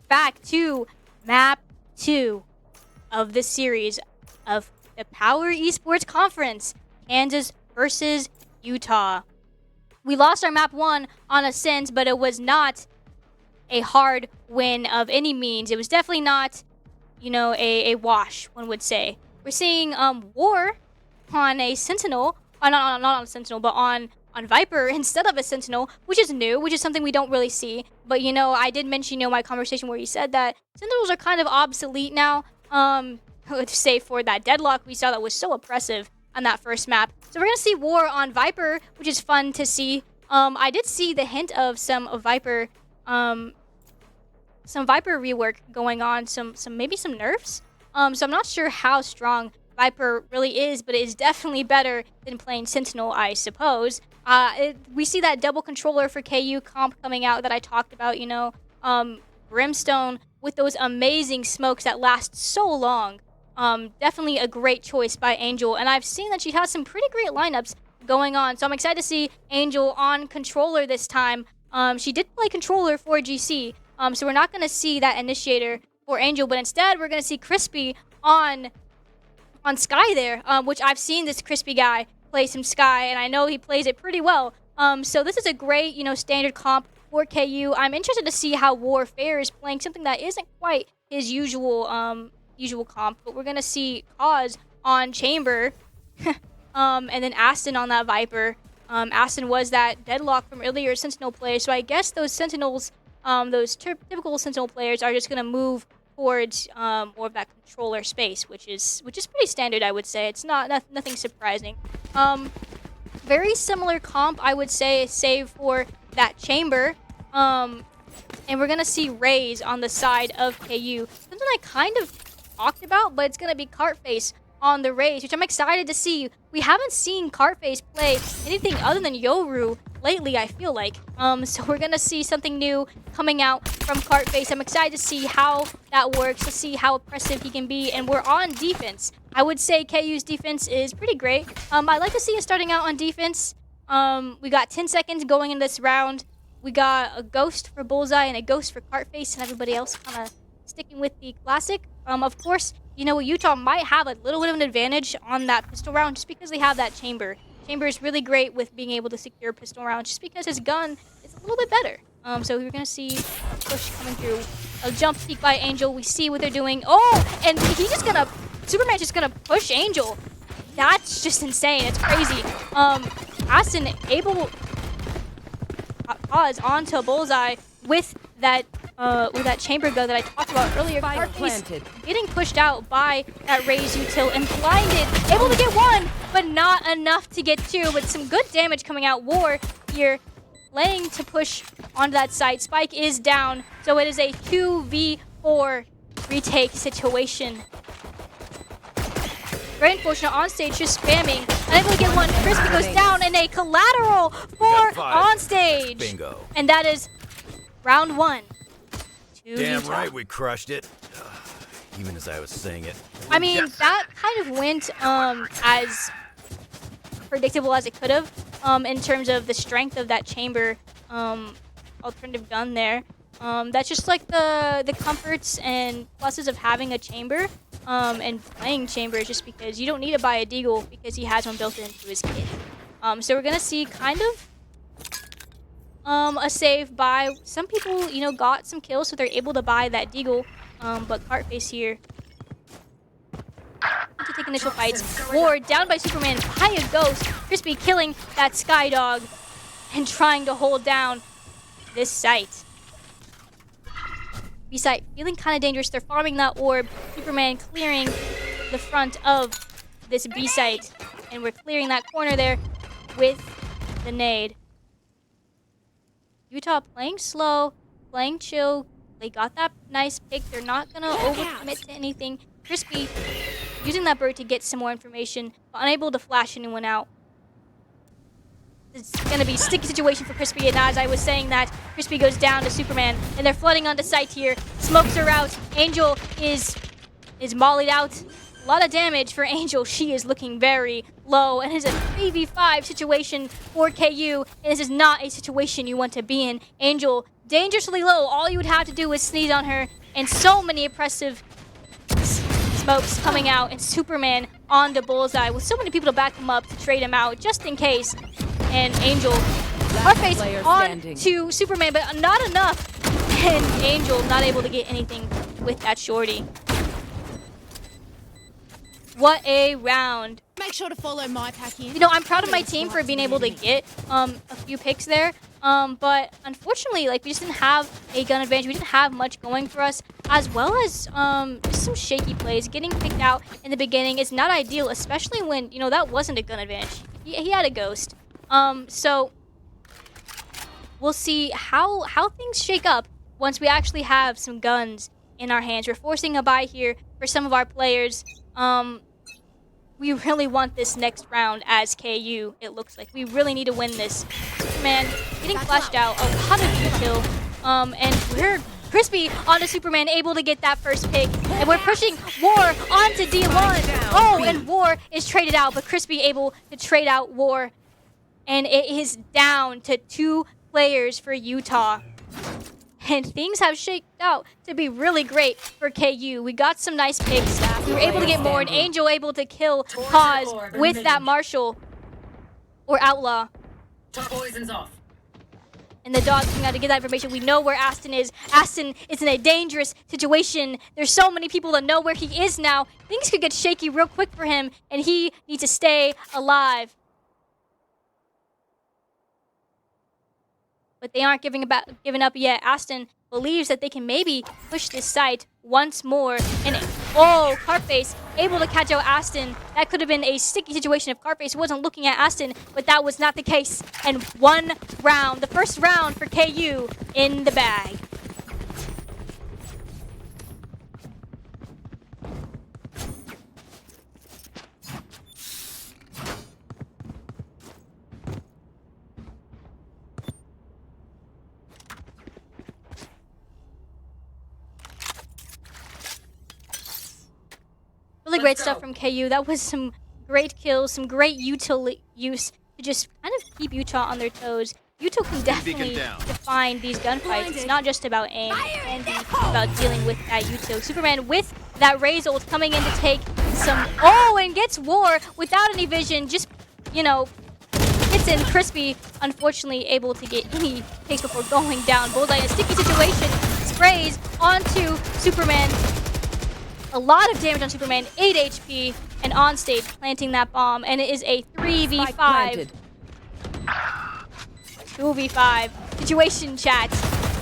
back to map 2 of the series of the Power Esports Conference, Kansas versus Utah. We lost our map 1 on Ascent, but it was not a hard win of any means. It was definitely not, a wash, one would say. We're seeing War on a Sentinel, not on a Sentinel, but on Viper instead of a Sentinel, which is new, which is something we don't really see. But, I did mention, my conversation where you said that Sentinels are kind of obsolete now, save for that deadlock we saw that was so oppressive on that first map. So we're going to see War on Viper, which is fun to see. I did see the hint of some Viper rework going on, maybe some nerfs. So I'm not sure how strong Viper really is, but it is definitely better than playing Sentinel, I suppose. We see that double controller for KU comp coming out that I talked about, Brimstone with those amazing smokes that last so long. Definitely a great choice by Angel, and I've seen that she has some pretty great lineups going on, so I'm excited to see Angel on controller this time. She did play controller for GC, so we're not going to see that initiator for Angel, but instead we're going to see Crispy on Sky there, which I've seen this Crispy guy play some Sky, and I know he plays it pretty well. So this is a great, standard comp for KU. I'm interested to see how Warfare is playing something that isn't quite his usual comp, but we're going to see Cause on Chamber, and then Aston on that Viper. Aston was that deadlock from earlier Sentinel play, so I guess those Sentinels, those typical Sentinel players are just going to move towards more of that controller space, which is pretty standard, I would say. It's nothing surprising. Very similar comp, I would say, save for that Chamber. And we're going to see Raze on the side of KU. Something I kind of talked about, but it's going to be Cartface on the Raze, which I'm excited to see. We haven't seen Cartface play anything other than Yoru lately, I feel like. So we're going to see something new coming out from Cartface. I'm excited to see how that works, to see how oppressive he can be. And we're on defense. I would say KU's defense is pretty great. I'd like to see us starting out on defense. We got 10 seconds going in this round. We got a ghost for Bullseye and a ghost for Cartface, and everybody else kind of sticking with the classic. Of course, Utah might have a little bit of an advantage on that pistol round just because they have that Chamber. Chamber is really great with being able to secure pistol rounds just because his gun is a little bit better. So we're going to see a push coming through. A jump peek by Angel. We see what they're doing. Oh, and Superman's just going to push Angel. That's just insane. It's crazy. Aston able Cause onto Bullseye with that Chamber gun that I talked about earlier. Cartface getting pushed out by that Raze util and blinded. Able to get one, but not enough to get two. But some good damage coming out. War here laying to push onto that site. Spike is down, so it is a 2v4 retake situation. Very unfortunate on stage, just spamming. Unable to get one. Crispy goes down, and a collateral for on stage. Bingo. And that is round 1. Damn right we crushed it. Even as I was saying it. I mean, that kind of went as predictable as it could have in terms of the strength of that Chamber alternative gun there. That's just like the comforts and pluses of having a Chamber and playing Chamber, just because you don't need to buy a Deagle because he has one built into his kit. So we're going to see kind of a save by some people, got some kills, so they're able to buy that Deagle. But Cartface here to take initial fights. War down by Superman by a ghost. Crispy killing that Skydog and trying to hold down this site. B-site feeling kind of dangerous. They're farming that orb. Superman clearing the front of this B-site. And we're clearing that corner there with the nade. Utah playing slow, playing chill. They got that nice pick. They're not going to overcommit to anything. Crispy using that bird to get some more information, but unable to flash anyone out. It's going to be a sticky situation for Crispy, and as I was saying that, Crispy goes down to Superman, and they're flooding onto site here. Smokes are out. Angel is mollied out. A lot of damage for Angel. She is looking very low, and it's a 3v5 situation for KU, and this is not a situation you want to be in. Angel, dangerously low. All you would have to do is sneeze on her, and so many oppressive smokes coming out, and Superman on the bullseye with so many people to back him up to trade him out just in case. And Angel, her face on to Superman, but not enough. And Angel not able to get anything with that shorty. What a round. Make sure to follow my pack in. You know, I'm proud of my team for being able to get a few picks there. But unfortunately, like, we just didn't have a gun advantage. We didn't have much going for us, as well as just some shaky plays. Getting picked out in the beginning is not ideal, especially when, you know, that wasn't a gun advantage. He had a ghost. So we'll see how things shake up once we actually have some guns in our hands. We're forcing a buy here for some of our players. We really want this next round as KU, it looks like. We really need to win this. Superman getting flashed out, a lot of util. And we're Crispy onto Superman, able to get that first pick. And we're pushing War onto D1. Oh, and War is traded out, but Crispy able to trade out War. And it is down to 2 players for Utah. And things have shaped out to be really great for KU. We got some nice picks. We were able to get more, and Angel able to kill Pause with that Marshall or Outlaw. Poison's off. And the dog's coming out to get that information. We know where Aston is. Aston is in a dangerous situation. There's so many people that know where he is now. Things could get shaky real quick for him, and he needs to stay alive. But they aren't giving up yet. Aston believes that they can maybe push this site once more. And oh, Cartface able to catch out Aston. That could have been a sticky situation if Cartface wasn't looking at Aston, but that was not the case. And 1 round, the first round for KU in the bag. Really great stuff from KU. That was some great kills, some great util use to just kind of keep Utah on their toes. Utah can definitely define these gunfights. It's not just about aim. It can be about dealing with that util. Superman with that Raze ult coming in to take some... Oh, and gets War without any vision. Just, you know, hits in. Crispy, unfortunately, able to get any takes before going down. Bullseye in a sticky situation. Sprays onto Superman. A lot of damage on Superman, 8 HP, and on stage planting that bomb, and it is a 3v5. 2v5 situation, chat.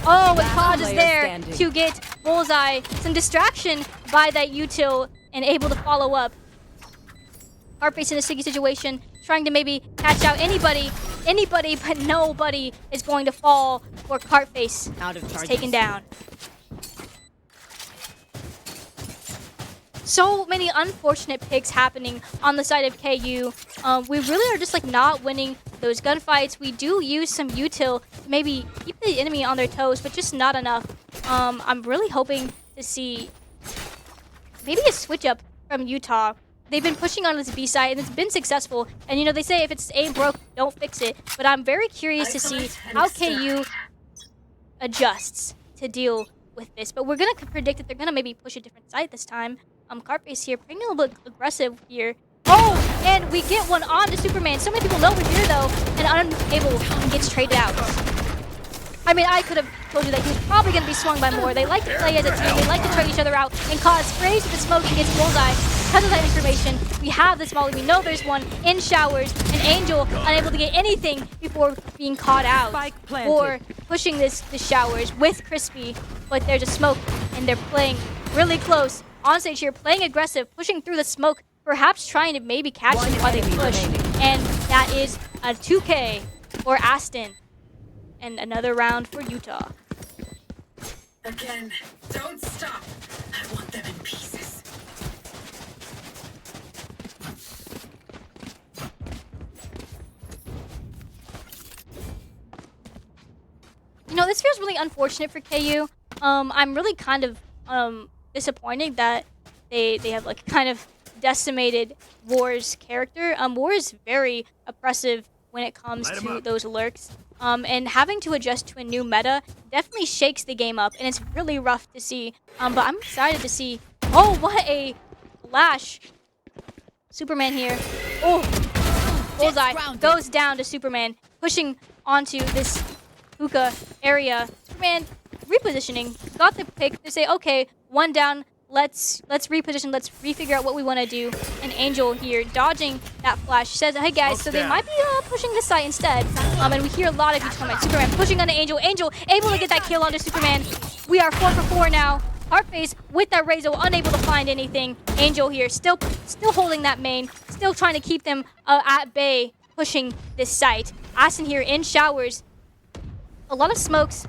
Oh, and Pod is there to get Bullseye some distraction by that util and able to follow up. Cartface in a sticky situation, trying to maybe catch out anybody, but nobody is going to fall for Cartface. He's taken down. So many unfortunate picks happening on the side of KU. We really are just like not winning those gunfights. We do use some util to maybe keep the enemy on their toes, but just not enough. I'm really hoping to see maybe a switch up from Utah. They've been pushing on this B side and it's been successful. And you know, they say if it's aim broke, don't fix it. But I'm very curious to see how KU adjusts to deal with this. But we're gonna predict that they're gonna maybe push a different side this time. Cartface here, playing a little bit aggressive here. Oh, and we get one on to Superman. So many people know we're here though, and unable and gets traded out. I mean, I could have told you that he was probably going to be swung by more. They like to play as a team. They like to trade each other out and cause sprays with the smoke against Bullseye. Because of that information, we have this molly. We know there's one in showers. And Angel unable to get anything before being caught out. Or pushing the showers with Crispy. But there's a smoke, and they're playing really close. On stage here, playing aggressive, pushing through the smoke, perhaps trying to maybe catch him while they push. And that is a 2K for Aston. And another round for Utah. Again, don't stop. I want them in pieces. You know, this feels really unfortunate for KU. I'm really kind of disappointed that they have like kind of decimated War's character. War is very oppressive when it comes Light 'em to up. those lurks. And having to adjust to a new meta definitely shakes the game up, and it's really rough to see. But I'm excited to see. Oh, what a flash! Superman here. Oh, bullseye goes down to Superman, pushing onto this hookah area. Superman repositioning, got the pick to say, okay, one down. Let's reposition. Let's refigure out what we want to do. And Angel here dodging that flash says, "Hey guys, so they might be pushing this site instead." And we hear a lot of huge comments. Superman pushing onto Angel. Angel able to get that kill onto Superman. We are 4 for 4 now. Heartface with that Razor, unable to find anything. Angel here, still holding that main, still trying to keep them at bay, pushing this site. Aston here in showers. A lot of smokes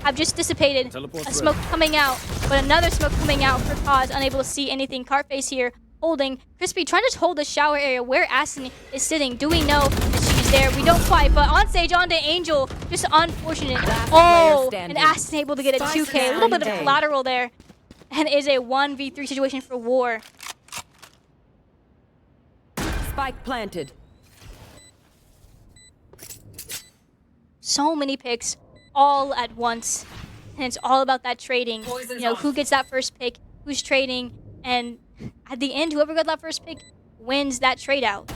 have just dissipated. A smoke coming out, but another smoke coming out for Cause, unable to see anything. Cartface here holding. Crispy trying to hold the shower area where Aston is sitting. Do we know that she's there? We don't quite, but on stage, onto Angel. Just unfortunate. Oh, and Aston able to get a 2K. A little bit of collateral there. And is a 1v3 situation for War. Spike planted. So many picks all at once, and it's all about that trading. You know, who gets that first pick, who's trading, and at the end, whoever got that first pick wins that trade out.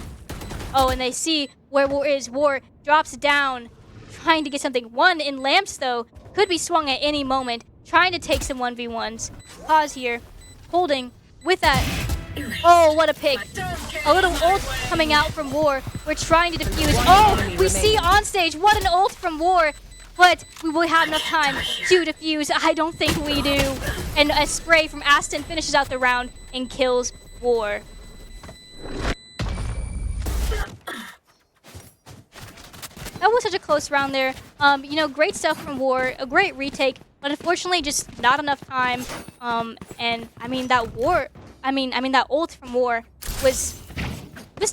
Oh, and they see where War is. War drops down, trying to get something. One in lamps, though, could be swung at any moment, trying to take some 1v1s. Pause here, holding with that. Oh, what a pick. A little ult coming out from War. We're trying to defuse. Oh, we see on stage. What an ult from War. But we will have enough time to defuse. I don't think we do. And a spray from Aston finishes out the round and kills War. That was such a close round there. You know, great stuff from War. A great retake. But unfortunately, just not enough time. And I mean, that ult from War was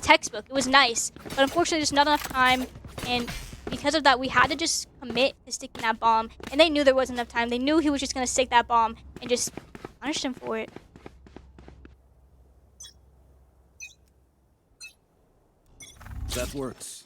textbook. It was nice. But unfortunately, just not enough time. And because of that, we had to just commit to sticking that bomb. And they knew there wasn't enough time. They knew he was just going to stick that bomb and just punish him for it. That works.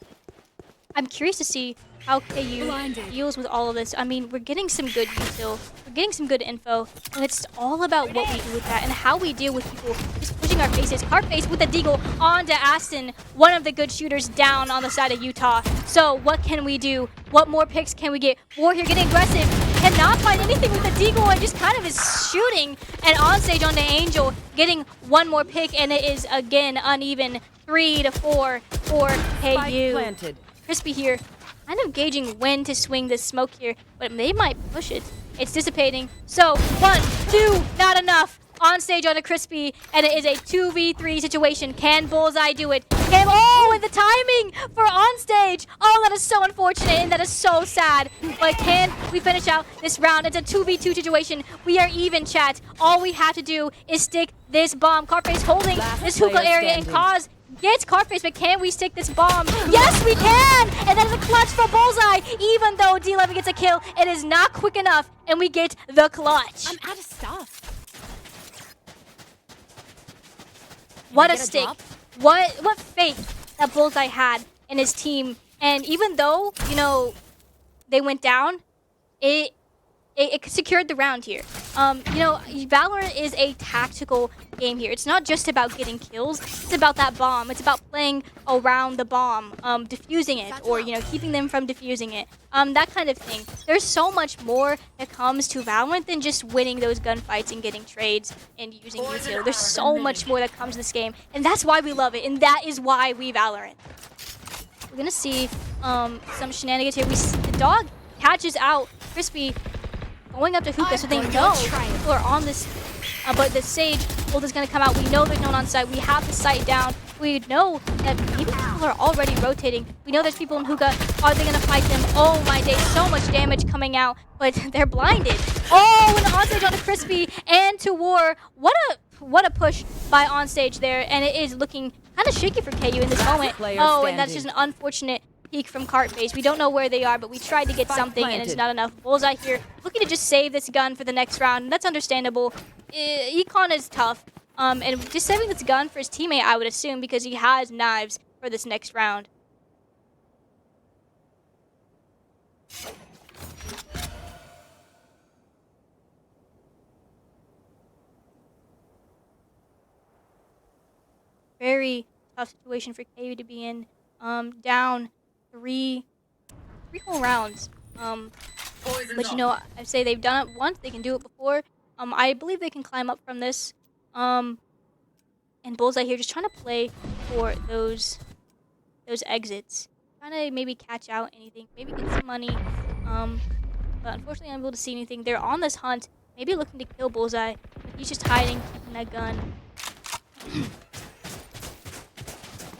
I'm curious to see how KU deals with all of this. I mean, we're getting some good util. We're getting some good info. And it's all about what we do with that and how we deal with people just pushing our faces. Cartface with a deagle onto Aston. One of the good shooters down on the side of Utah. So what can we do? What more picks can we get? War here getting aggressive. Cannot find anything with the deagle and just kind of is shooting. And on stage onto Angel. Getting one more pick. And it is again uneven. 3 to 4 for KU. Crispy here, kind of gauging when to swing this smoke here, but they might push it. It's dissipating. So 1, 2, not enough. On stage on a Crispy, and it is a 2v3 situation. Can Bullseye do it? Oh, and the timing for on stage. Oh, that is so unfortunate, and that is so sad. But can we finish out this round? It's a 2v2 situation. We are even, chat. All we have to do is stick this bomb. Carface holding this hookah area, and Cause gets Carface, but can we stick this bomb? Yes, we can! And that is a clutch for Bullseye. Even though D11 gets a kill, it is not quick enough, and we get the clutch. I'm out of stuff. What a stick. What faith that Bullseye had in his team. And even though, you know, they went down, it secured the round here. You know, Valorant is a tactical game here. It's not just about getting kills. It's about that bomb. It's about playing around the bomb, defusing it, or, you know, keeping them from defusing it. That kind of thing. There's so much more that comes to Valorant than just winning those gunfights and getting trades and using util. There's so much more that comes to this game, and that's why we love it, and that is why we Valorant. We're gonna see some shenanigans here. We see the dog catches out Crispy going up to hookah, so they know people are on this. But the Sage ult is going to come out. We know there's no one on site. We have the site down. We know that maybe people are already rotating. We know there's people in hookah. Are they going to fight them? Oh my days, so much damage coming out, but they're blinded. Oh, and onstage on a Crispy and to War. What a push by onstage there, and it is looking kind of shaky for KU in this moment. Oh, and that's just an unfortunate peek from Cartface. We don't know where they are, but we tried to get something, and it's not enough. Bullseye here, looking to just save this gun for the next round, and that's understandable. Econ is tough, And just saving this gun for his teammate, I would assume, because he has knives for this next round. Very tough situation for KU to be in. Down three whole rounds. But you know, I say they've done it once, they can do it before. I believe they can climb up from this. And Bullseye here just trying to play for those exits. Trying to maybe catch out anything, maybe get some money. But unfortunately I'm able to see anything. They're on this hunt, maybe looking to kill Bullseye, but he's just hiding, keeping that gun.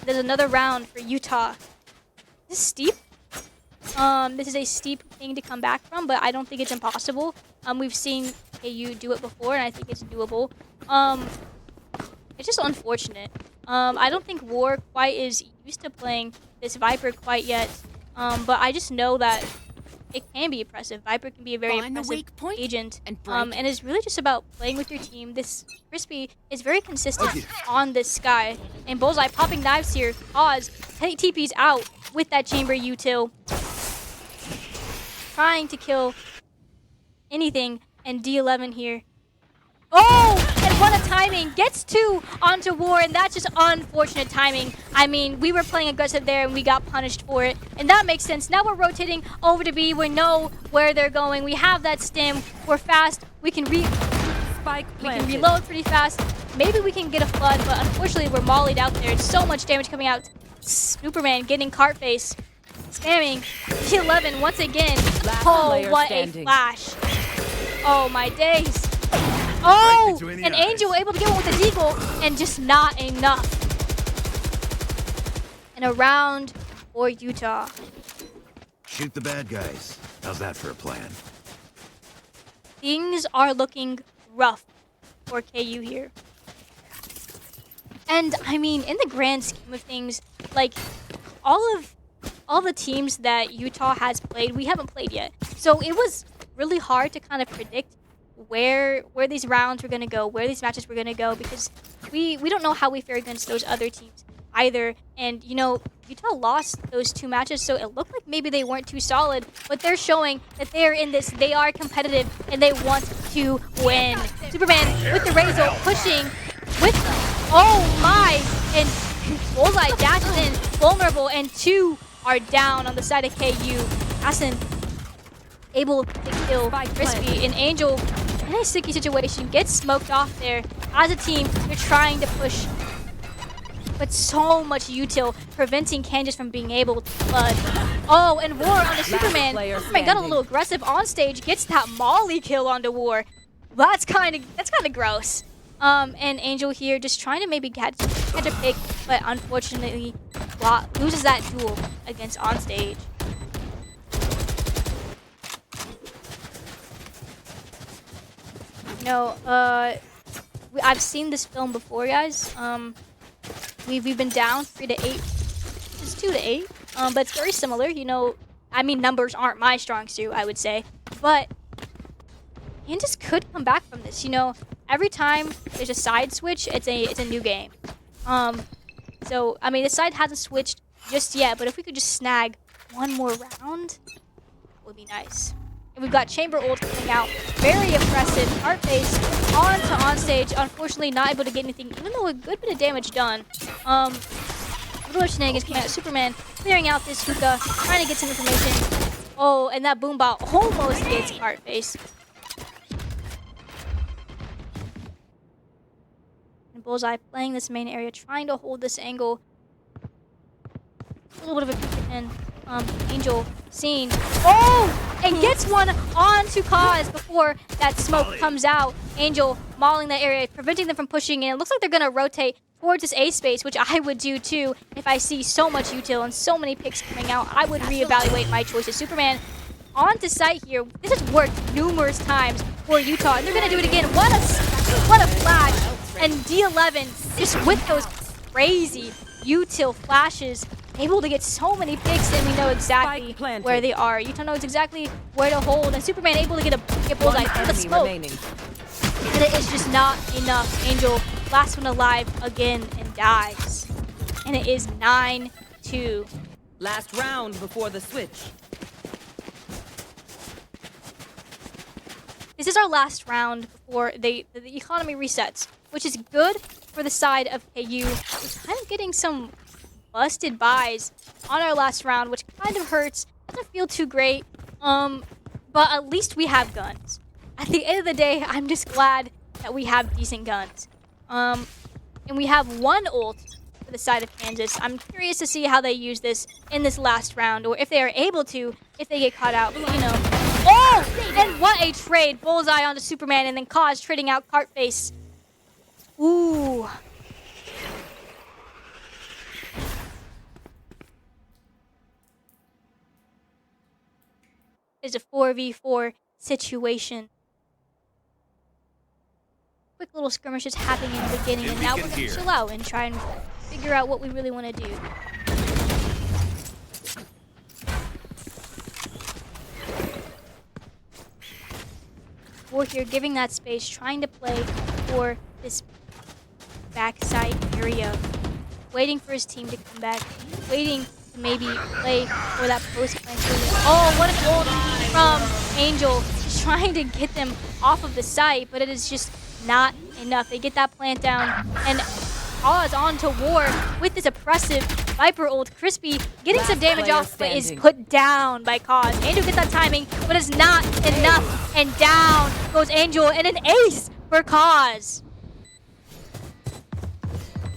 There's another round for Utah. This is steep. This is a steep thing to come back from, but I don't think it's impossible. We've seen KU do it before, and I think it's doable. It's just unfortunate. I don't think War quite is used to playing this Viper quite yet, but I just know that it can be impressive. Viper can be a very impressive agent, and it's really just about playing with your team. This Crispy is very consistent on this Sky, and Bullseye popping knives here. Oz TP's out with that chamber util, trying to kill anything, and D11 here. Oh, and what a timing. Gets two onto War, and that's just unfortunate timing. I mean, we were playing aggressive there, and we got punished for it. And that makes sense. Now we're rotating over to B. We know where they're going. We have that stim. We're fast. We can reload pretty fast. Maybe we can get a flood, but unfortunately, we're mollied out there. It's so much damage coming out. Superman getting cart face. Spamming. D11 once again. Oh, what a flash. Oh, my days. Oh, and Angel able to get one with the deagle, and just not enough. And a round for Utah. Shoot the bad guys. How's that for a plan? Things are looking rough for KU here. And I mean, in the grand scheme of things, like all the teams that Utah has played, we haven't played yet. So it was really hard to kind of predict where these rounds were going to go, where these matches were going to go, because we don't know how we fare against those other teams either. And, you know, Utah lost those two matches, so it looked like maybe they weren't too solid, but they're showing that they're in this, they are competitive, and they want to win. Superman with the Razor pushing with, oh my, and Bullseye dashes in, vulnerable, and two are down on the side of KU. Asin able to kill Crispy, and Angel in a sticky situation gets smoked off there. As a team, they're trying to push, but so much util preventing Candace from being able to flood. Oh, and War on the Superman. Superman got a little aggressive on stage, gets that Molly kill onto War. That's kind of gross. And Angel here just trying to maybe catch a pick, but unfortunately loses that duel against on stage. You know, I've seen this film before, guys. We've been down 3-8. It's 2-8. But it's very similar. You know, I mean, numbers aren't my strong suit, I would say, but Candace could come back from this. You know, every time there's a side switch, it's a new game. So I mean, the side hasn't switched just yet, but if we could just snag one more round, it would be nice. And we've got Chamber ult coming out. Very impressive. Heart face on to on stage. Unfortunately, not able to get anything, even though a good bit of damage done. Little shenanigans coming out. Superman clearing out this hookah, trying to get some information. Oh, and that boombot almost gets Heart face. And Bullseye playing this main area, trying to hold this angle. A little bit of a kick in. Angel seen. Oh! And gets one onto Cause before that smoke comes out. Angel mauling that area, preventing them from pushing in. It looks like they're going to rotate towards this A space, which I would do too if I see so much util and so many picks coming out. I would reevaluate my choices. Superman onto site here. This has worked numerous times for Utah, and they're going to do it again. What a flash. And D11 just with those crazy util flashes, able to get so many picks, and we know exactly where they are. Utah knows exactly where to hold, and Superman able to get Bullseye through the smoke. And it is just not enough. Angel, last one alive again and dies. And it is 9-2. Last round before the switch. This is our last round before the economy resets, which is good for the side of KU. We're kind of getting some busted buys on our last round, which kind of hurts. Doesn't feel too great. But at least we have guns. At the end of the day, I'm just glad that we have decent guns. And we have one ult for the side of Kansas. I'm curious to see how they use this in this last round, or if they are able to, if they get caught out. But, you know. Oh! And what a trade. Bullseye onto Superman, and then Kaz trading out Cartface. Ooh. It's a 4v4 situation. Quick little skirmishes happening in the beginning, and now we're going to chill out and try and figure out what we really want to do. We're here giving that space, trying to play for this backside area. Waiting for his team to come back. Waiting to maybe play for that post-plant area. Oh, what an ult from Angel. He's trying to get them off of the site, but it is just not enough. They get that plant down, and Oz on to War with this oppressive Viper ult. Crispy getting some damage off, but is put down by Kaz. Angel gets that timing, but it's not enough, and down goes Angel, and an ace for Kaz.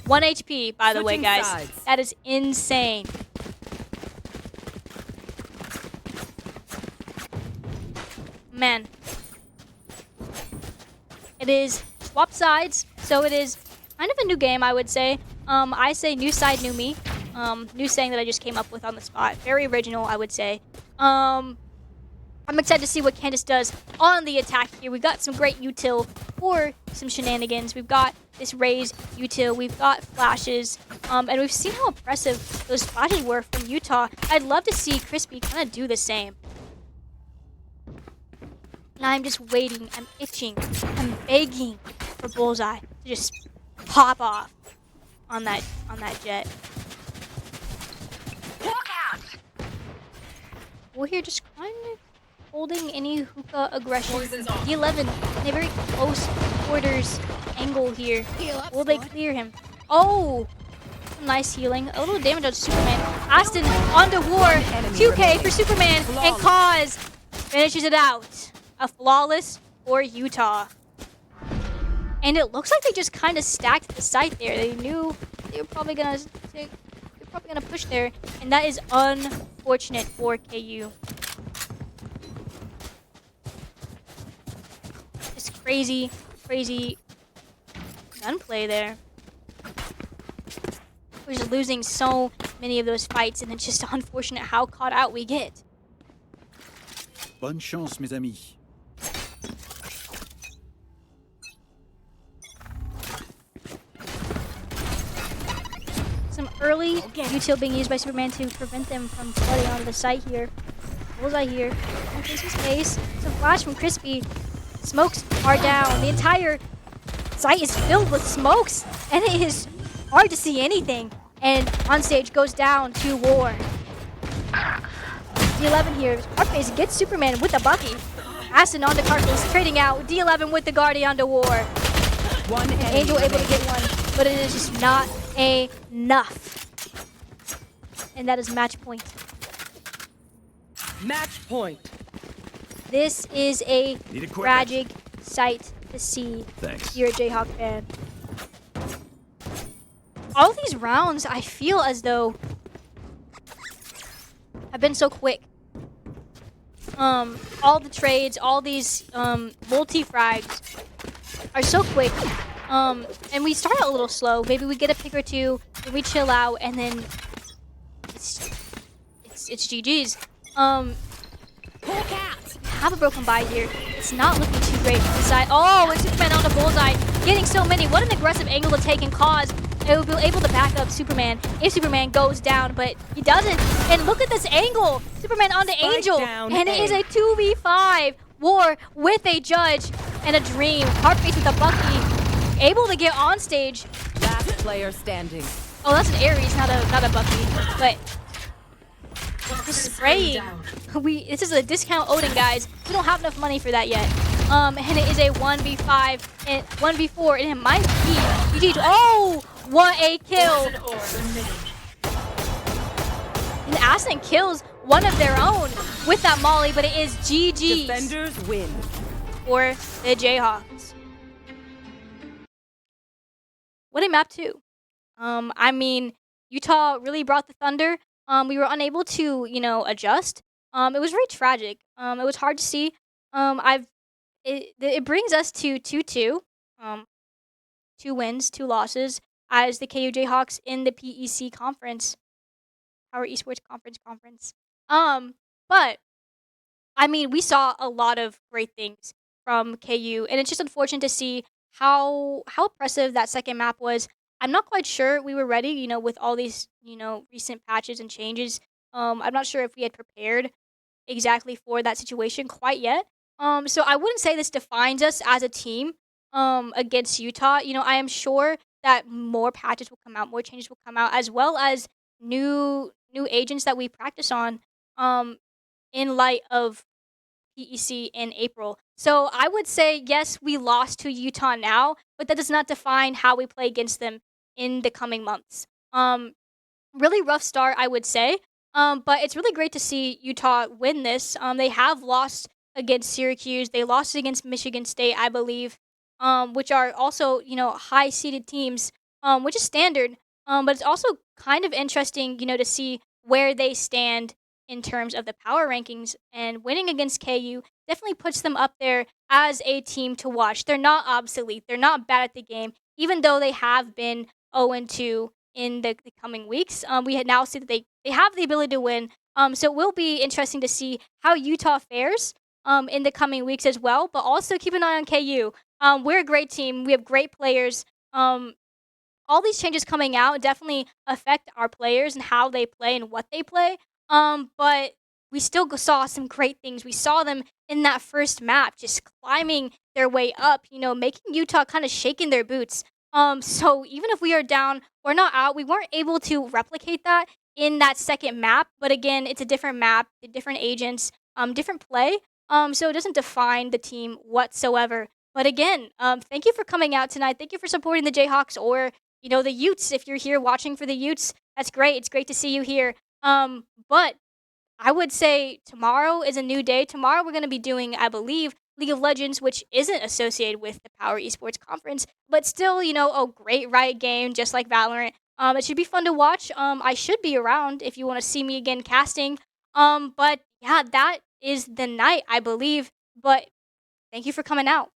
1 HP, by the way, guys. That is insane. Man. It is swap sides, so it is kind of a new game, I would say. I say new side, new me. New saying that I just came up with on the spot. Very original, I would say. I'm excited to see what Candace does on the attack here. We got some great util for some shenanigans. We've got this Raze util. We've got flashes. And we've seen how impressive those flashes were from Utah. I'd love to see Crispy kind of do the same. And I'm just waiting. I'm itching. I'm begging for Bullseye to just pop off on that jet. Look out! We're here just kind of holding any hookah aggression. Poison's off. D11 in a very close quarters angle here. Will they clear him? Oh! Nice healing. A little damage on Superman. Aston onto War. 2K for Superman. And Kaz finishes it out. A flawless for Utah. And it looks like they just kind of stacked the site there. They knew they were probably gonna push there, and that is unfortunate for KU. Just crazy gunplay there. We're just losing so many of those fights, and it's just unfortunate how caught out we get. Bonne chance, mes amis. Some early util being used by Superman to prevent them from flooding onto the site here. Bullseye here. Increasing space. Some flash from Crispy. Smokes are down. The entire site is filled with smokes, and it is hard to see anything. And on stage goes down to War. D11 here. Cartface gets Superman with the Bucky. Aston onto Cartface, trading out. D11 with the Guardian to War. Angel able to get one, but it is just not enough. And that is match point. Match point. This is a tragic sight to see. Thanks. You're a Jayhawk fan. All of these rounds, I feel as though have been so quick. All the trades, all these multi-frags are so quick. And we start out a little slow. Maybe we get a pick or two, then we chill out, and then it's GG's. Have a broken by here. It's not looking too great from the side. Oh, and Superman on the Bullseye, getting so many. What an aggressive angle to take and cause. It will be able to back up Superman if Superman goes down, but he doesn't. And look at this angle. Superman onto Angel, and it is a 2v5 War with a judge. and a Dream. Heartface with a Bucky. Able to get on stage. Last player standing. Oh, that's an Ares, not a Bucky. But just spraying. This is a discount Odin, guys. We don't have enough money for that yet. And it is a 1v5 and 1v4, and it might be GG. Oh, what a kill! And Ascent kills one of their own with that Molly, but it is GG Defenders win. for the Jayhawks. What a map too. I mean, Utah really brought the thunder. We were unable to, adjust. It was very tragic. It was hard to see. It brings us to 2-2. 2 wins, 2 losses as the KU Jayhawks in the PEC conference, our Esports conference. But I mean, we saw a lot of great things from KU, and it's just unfortunate to see how impressive that second map was. I'm not quite sure we were ready, with all these, recent patches and changes. I'm not sure if we had prepared exactly for that situation quite yet. So I wouldn't say this defines us as a team against Utah. I am sure that more patches will come out, more changes will come out, as well as new agents that we practice on in light of PEC in April. So I would say, yes, we lost to Utah now, but that does not define how we play against them in the coming months. Really rough start, I would say. But it's really great to see Utah win this. They have lost against Syracuse. They lost against Michigan State, I believe, which are also, high-seeded teams, which is standard. But it's also kind of interesting, to see where they stand in terms of the power rankings. And winning against KU definitely puts them up there as a team to watch. They're not obsolete. They're not bad at the game, even though they have been 0-2 in the coming weeks. We now see that they have the ability to win. So it will be interesting to see how Utah fares in the coming weeks as well. But also keep an eye on KU. We're a great team. We have great players. All these changes coming out definitely affect our players and how they play and what they play. But we still saw some great things. We saw them in that first map just climbing their way up, making Utah kind of shaking their boots. So even if we are down, we're not out. We weren't able to replicate that in that second map. But again, it's a different map, different agents, different play. So it doesn't define the team whatsoever. But again, thank you for coming out tonight. Thank you for supporting the Jayhawks or, the Utes. If you're here watching for the Utes, that's great. It's great to see you here. But I would say tomorrow is a new day. Tomorrow we're going to be doing, I believe, League of Legends, which isn't associated with the Power Esports Conference, but still, a great Riot game, just like Valorant. It should be fun to watch. I should be around if you want to see me again casting. But yeah, that is the night, I believe. But thank you for coming out.